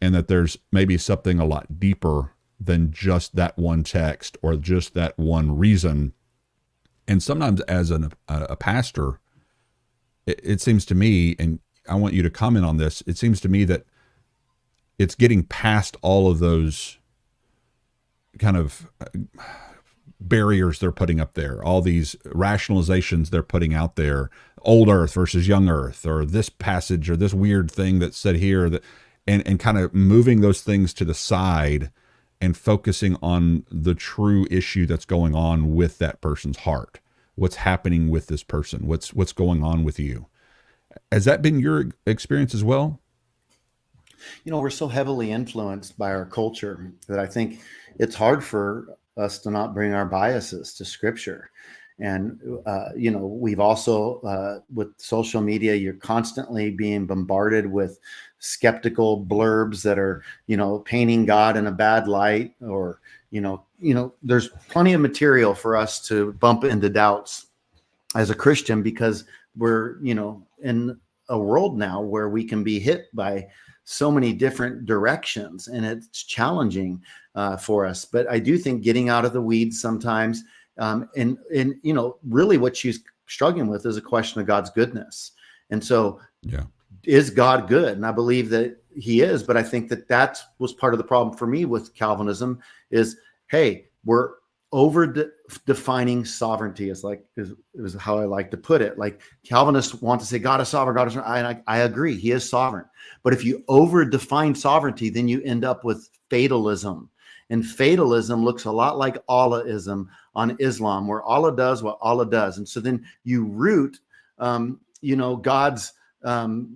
A: and that there's maybe something a lot deeper than just that one text or just that one reason. And sometimes as a pastor, it seems to me, and I want you to comment on this, it seems to me that it's getting past all of those kind of barriers they're putting up there, all these rationalizations they're putting out there, old earth versus young earth, or this passage or this weird thing that's said here, that and kind of moving those things to the side and focusing on the true issue that's going on with that person's heart. What's happening with this person? What's going on with you? Has that been your experience as well?
B: We're so heavily influenced by our culture that I think it's hard for us to not bring our biases to Scripture. And, we've also, with social media, you're constantly being bombarded with skeptical blurbs that are, painting God in a bad light, or, there's plenty of material for us to bump into doubts as a Christian, because we're, in a world now where we can be hit by so many different directions, and it's challenging for us. But I do think getting out of the weeds sometimes, and really what she's struggling with is a question of God's goodness. And so, is God good? And I believe that he is, but I think that was part of the problem for me with Calvinism is, hey, we're over defining sovereignty is how I like to put it. Like Calvinists want to say God is sovereign, God is sovereign. I agree, he is sovereign. But if you over define sovereignty, then you end up with fatalism. And fatalism looks a lot like Allahism on Islam, where Allah does what Allah does. And so then you root, God's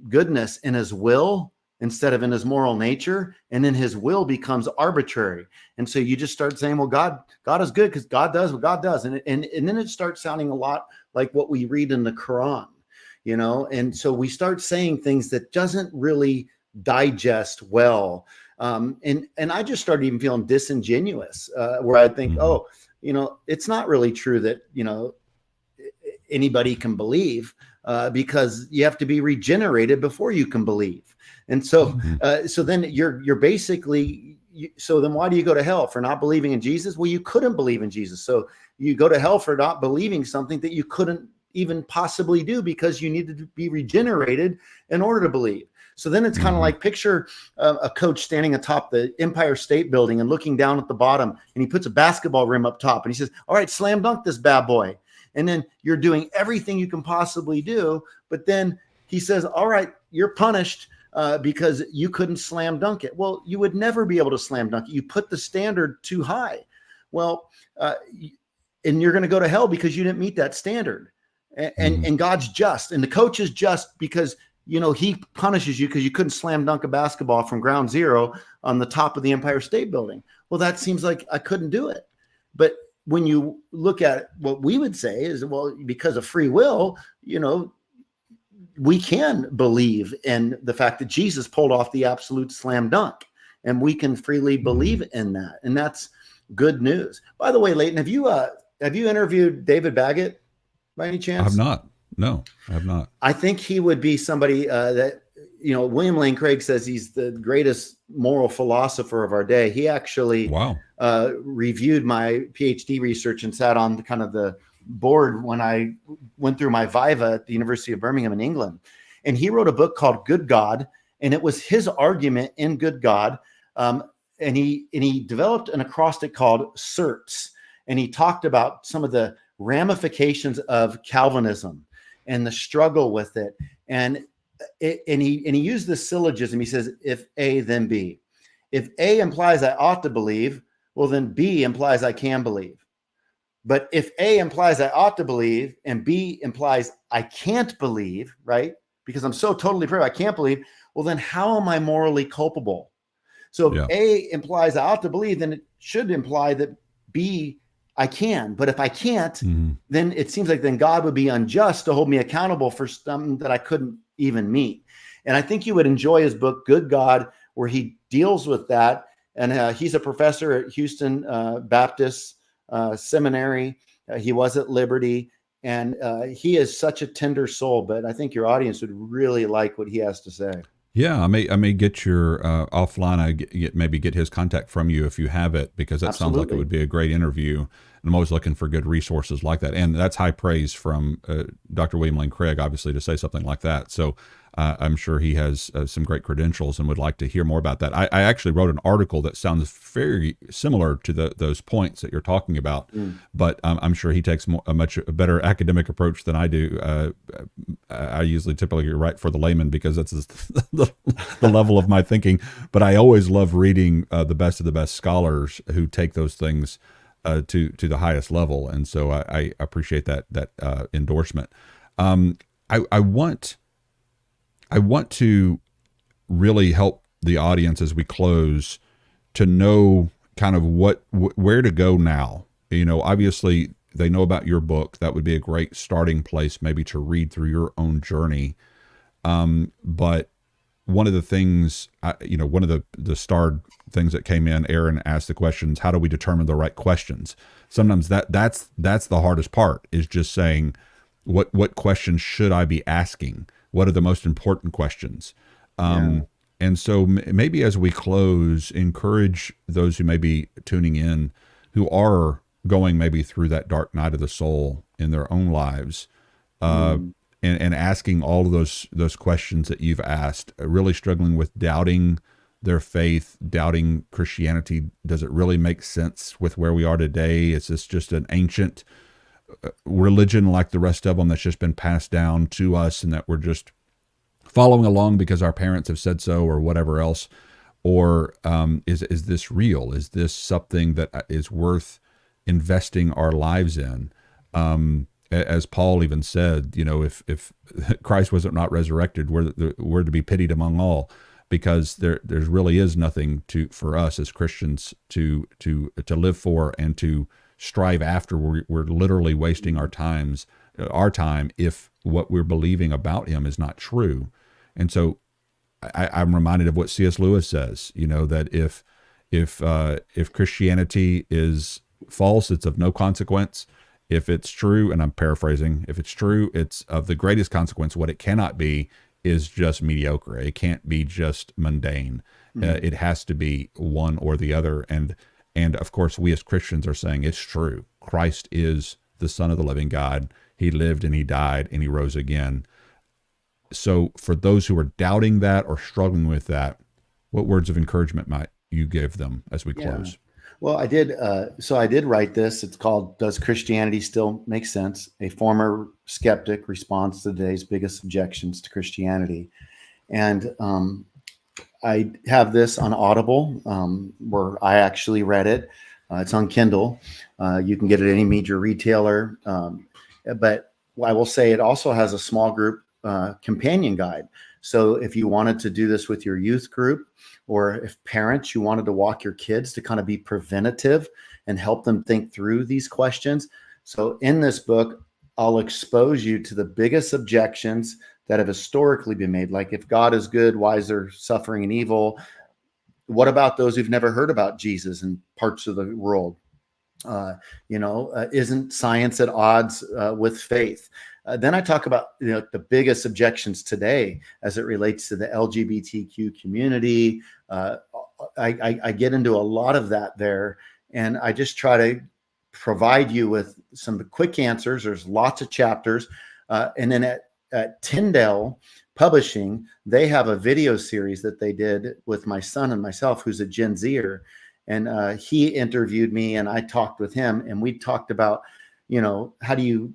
B: goodness in his will instead of in his moral nature, and then his will becomes arbitrary. And so you just start saying, well, God is good because God does what God does. And then it starts sounding a lot like what we read in the Quran, and so we start saying things that doesn't really digest well. And I just started even feeling disingenuous, where I think, it's not really true that, anybody can believe, because you have to be regenerated before you can believe. And so, so then you're basically, so then why do you go to hell for not believing in Jesus? Well, you couldn't believe in Jesus. So you go to hell for not believing something that you couldn't even possibly do because you needed to be regenerated in order to believe. So then it's kind of like picture a coach standing atop the Empire State Building and looking down at the bottom, and he puts a basketball rim up top and he says, all right, slam dunk this bad boy. And then you're doing everything you can possibly do. But then he says, all right, you're punished because you couldn't slam dunk it. Well, you would never be able to slam dunk it. You put the standard too high. Well, and you're going to go to hell because you didn't meet that standard. And God's just. And the coach is just because, he punishes you because you couldn't slam dunk a basketball from ground zero on the top of the Empire State Building. Well, that seems like I couldn't do it. But when you look at what we would say is, well, because of free will, we can believe in the fact that Jesus pulled off the absolute slam dunk, and we can freely believe in that. And that's good news. By the way, Leighton, have you interviewed David Baggett by any chance?
A: I have not. No, I have not.
B: I think he would be somebody that, William Lane Craig says he's the greatest moral philosopher of our day. He actually reviewed my PhD research and sat on kind of the board when I went through my Viva at the University of Birmingham in England. And he wrote a book called Good God. And it was his argument in Good God. And he developed an acrostic called CERTS. And he talked about some of the ramifications of Calvinism and the struggle with it. And he used this syllogism. He says, if A, then B. If A implies I ought to believe, well, then B implies I can believe. But if A implies I ought to believe and B implies I can't believe, right? Because I'm so totally proof I can't believe, well, then how am I morally culpable? So if A implies I ought to believe, then it should imply that B, I can. But if I can't, then it seems like then God would be unjust to hold me accountable for something that I couldn't even meet. And I think you would enjoy his book, Good God, where he deals with that. And he's a professor at Houston Baptist Seminary. He was at Liberty. And he is such a tender soul. But I think your audience would really like what he has to say.
A: Yeah, I may get your offline. Maybe get his contact from you if you have it, because that sounds like it would be a great interview. And I'm always looking for good resources like that, and that's high praise from Dr. William Lane Craig, obviously, to say something like that. So I'm sure he has some great credentials and would like to hear more about that. I actually wrote an article that sounds very similar to those points that you're talking about, but I'm sure he takes a much better academic approach than I do. I usually typically write for the layman because that's the level of my thinking, but I always love reading the best of the best scholars who take those things to the highest level, and so I appreciate that endorsement. I want to really help the audience as we close to know kind of where to go now. Obviously they know about your book. That would be a great starting place maybe to read through your own journey. But one of the things, one of the starred things that came in, Aaron asked the questions, how do we determine the right questions? Sometimes that's the hardest part, is just saying, what questions should I be asking? What are the most important questions? And And so maybe as we close, encourage those who may be tuning in who are going maybe through that dark night of the soul in their own lives, and asking all of those questions that you've asked, really struggling with doubting their faith, doubting Christianity. Does it really make sense with where we are today? Is this just an ancient religion like the rest of them that's just been passed down to us and that we're just following along because our parents have said so or whatever else? Or is this real? Is this something that is worth investing our lives in? As Paul even said, if Christ wasn't not resurrected, we're to be pitied among all, because there really is nothing for us as Christians to live for and to strive after. We're literally wasting our time if what we're believing about him is not true. And so I'm reminded of what C.S. Lewis says, that if Christianity is false, it's of no consequence. If it's true, and I'm paraphrasing, if it's true, it's of the greatest consequence. What it cannot be is just mediocre. It can't be just mundane. It has to be one or the other. And of course, we as Christians are saying it's true. Christ is the Son of the living God. He lived and he died and he rose again. So for those who are doubting that or struggling with that, what words of encouragement might you give them as we close?
B: Well, I did. So I did write this. It's called "Does Christianity Still Make Sense?" A former skeptic responds to today's biggest objections to Christianity. And I have this on Audible, where I actually read it. It's on Kindle. You can get it at any major retailer. But I will say it also has a small group companion guide. So if you wanted to do this with your youth group, or if parents, you wanted to walk your kids to kind of be preventative and help them think through these questions. So in this book, I'll expose you to the biggest objections that have historically been made. Like, if God is good, why is there suffering and evil? What about those who've never heard about Jesus in parts of the world? Isn't science at odds with faith? Then I talk about the biggest objections today as it relates to the LGBTQ community. I get into a lot of that there, and I just try to provide you with some quick answers. There's lots of chapters, and then at Tyndale Publishing, they have a video series that they did with my son and myself, who's a Gen Zer, and he interviewed me, and I talked with him, and we talked about, how do you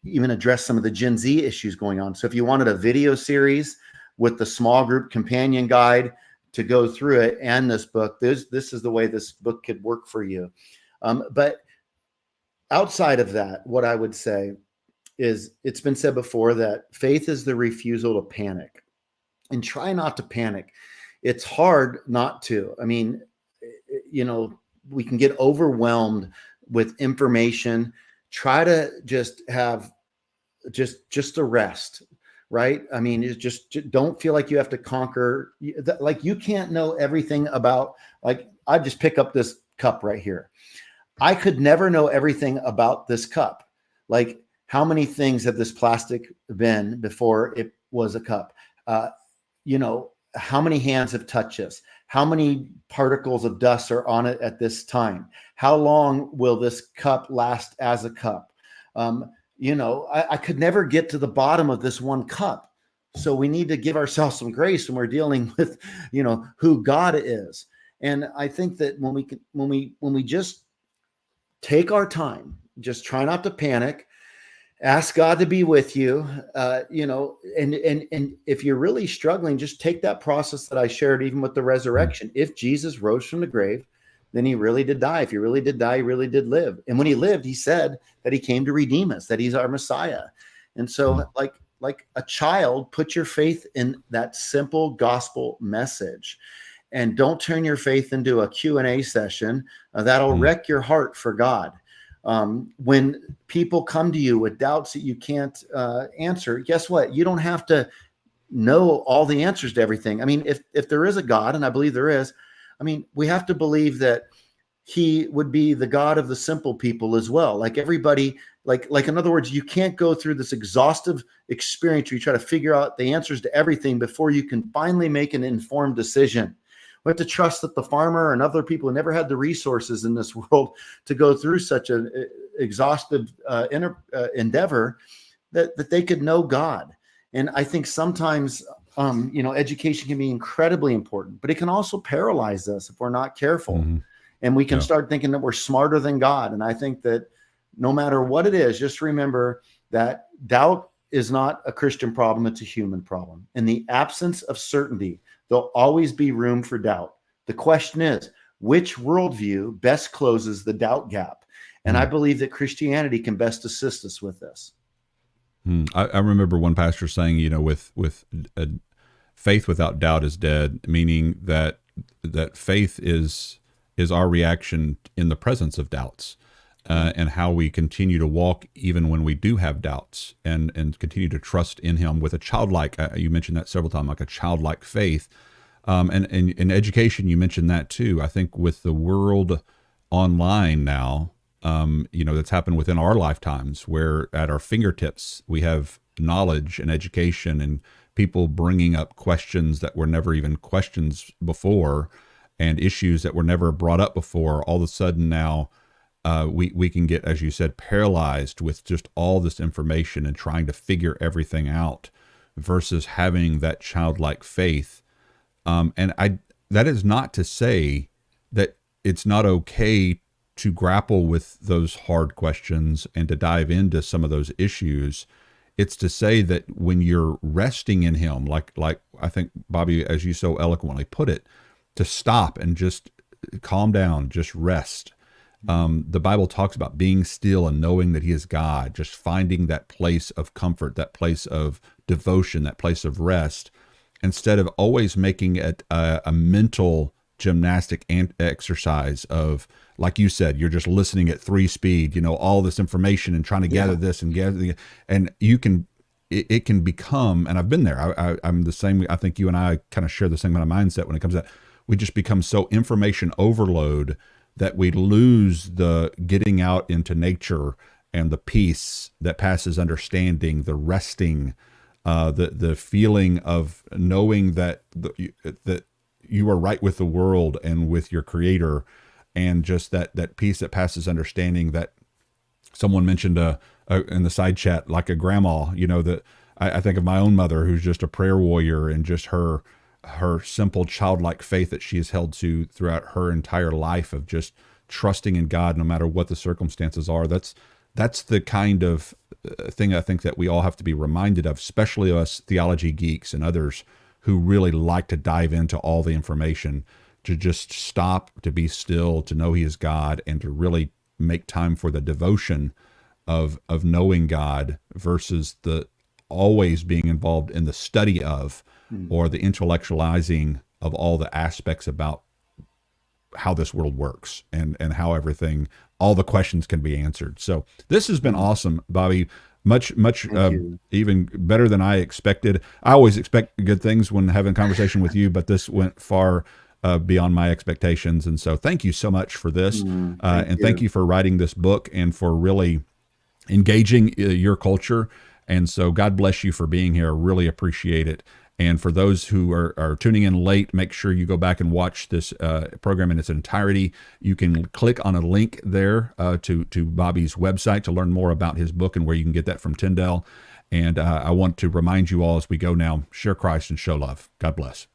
B: even address some of the Gen Z issues going on. So if you wanted a video series with the small group companion guide to go through it and this book, this is the way this book could work for you. But outside of that, what I would say is, it's been said before that faith is the refusal to panic, and try not to panic. It's hard not to. I mean, we can get overwhelmed with information. Try to just have just a rest, right? I mean, it's just don't feel like you have to conquer, like you can't know everything about, like, I just pick up this cup right here. I could never know everything about this cup. Like, how many things have this plastic been before it was a cup? How many hands have touched this? How many particles of dust are on it at this time? How long will this cup last as a cup? I could never get to the bottom of this one cup. So we need to give ourselves some grace when we're dealing with, who God is. And I think that when we just take our time, just try not to panic, ask God to be with you, and if you're really struggling, just take that process that I shared, even with the resurrection. If Jesus rose from the grave, then he really did die. If he really did die, he really did live. And when he lived, he said that he came to redeem us, that he's our Messiah. And so like a child, put your faith in that simple gospel message, and don't turn your faith into a Q&A session that'll wreck your heart for God. When people come to you with doubts that you can't answer, guess what? You don't have to know all the answers to everything. I mean, if there is a God, and I believe there is, I mean, we have to believe that he would be the God of the simple people as well. Like, everybody Like in other words, you can't go through this exhaustive experience where you try to figure out the answers to everything before you can finally make an informed decision. We have to trust that the farmer and other people who never had the resources in this world to go through such an exhaustive endeavor, that they could know God. And I think sometimes, education can be incredibly important, but it can also paralyze us if we're not careful.
A: Mm-hmm.
B: And we can start thinking that we're smarter than God. And I think that no matter what it is, just remember that doubt is not a Christian problem, it's a human problem. In the absence of certainty, there'll always be room for doubt. The question is, which worldview best closes the doubt gap? And I believe that Christianity can best assist us with this.
A: I remember one pastor saying, with faith without doubt is dead, meaning that faith is our reaction in the presence of doubts. And how we continue to walk even when we do have doubts, and continue to trust in him with a childlike, you mentioned that several times, like a childlike faith. And in education, you mentioned that too. I think with the world online now, that's happened within our lifetimes, where at our fingertips, we have knowledge and education and people bringing up questions that were never even questions before, and issues that were never brought up before. All of a sudden now, we can get, as you said, paralyzed with just all this information and trying to figure everything out, versus having that childlike faith. That is not to say that it's not okay to grapple with those hard questions and to dive into some of those issues. It's to say that when you're resting in him, like I think, Bobby, as you so eloquently put it, to stop and just calm down, just rest. The Bible talks about being still and knowing that he is God, just finding that place of comfort, that place of devotion, that place of rest, instead of always making it a mental gymnastic exercise of, like you said, you're just listening at 3 speed, all this information and trying to gather this and gather, and it can become, and I've been there. I'm the same. I think you and I kind of share the same kind of mindset when it comes to that. We just become so information overload that we lose the getting out into nature and the peace that passes understanding, the resting, the feeling of knowing that that you are right with the world and with your Creator, and just that peace that passes understanding. That someone mentioned in the side chat, like a grandma, that I think of my own mother, who's just a prayer warrior, and just her simple childlike faith that she has held to throughout her entire life, of just trusting in God no matter what the circumstances are. That's the kind of thing I think that we all have to be reminded of, especially us theology geeks and others who really like to dive into all the information, to just stop, to be still, to know he is God, and to really make time for the devotion of knowing God, versus the always being involved in the study of, or the intellectualizing of all the aspects about how this world works, and how everything, all the questions can be answered. So this has been awesome, Bobby. Much even better than I expected. I always expect good things when having a conversation with you, but this went far beyond my expectations. And so thank you so much for this. Thank you for writing this book and for really engaging your culture. And so God bless you for being here. I really appreciate it. And for those who are tuning in late, make sure you go back and watch this program in its entirety. You can click on a link there to Bobby's website to learn more about his book and where you can get that from Tyndale. And I want to remind you all as we go now, share Christ and show love. God bless.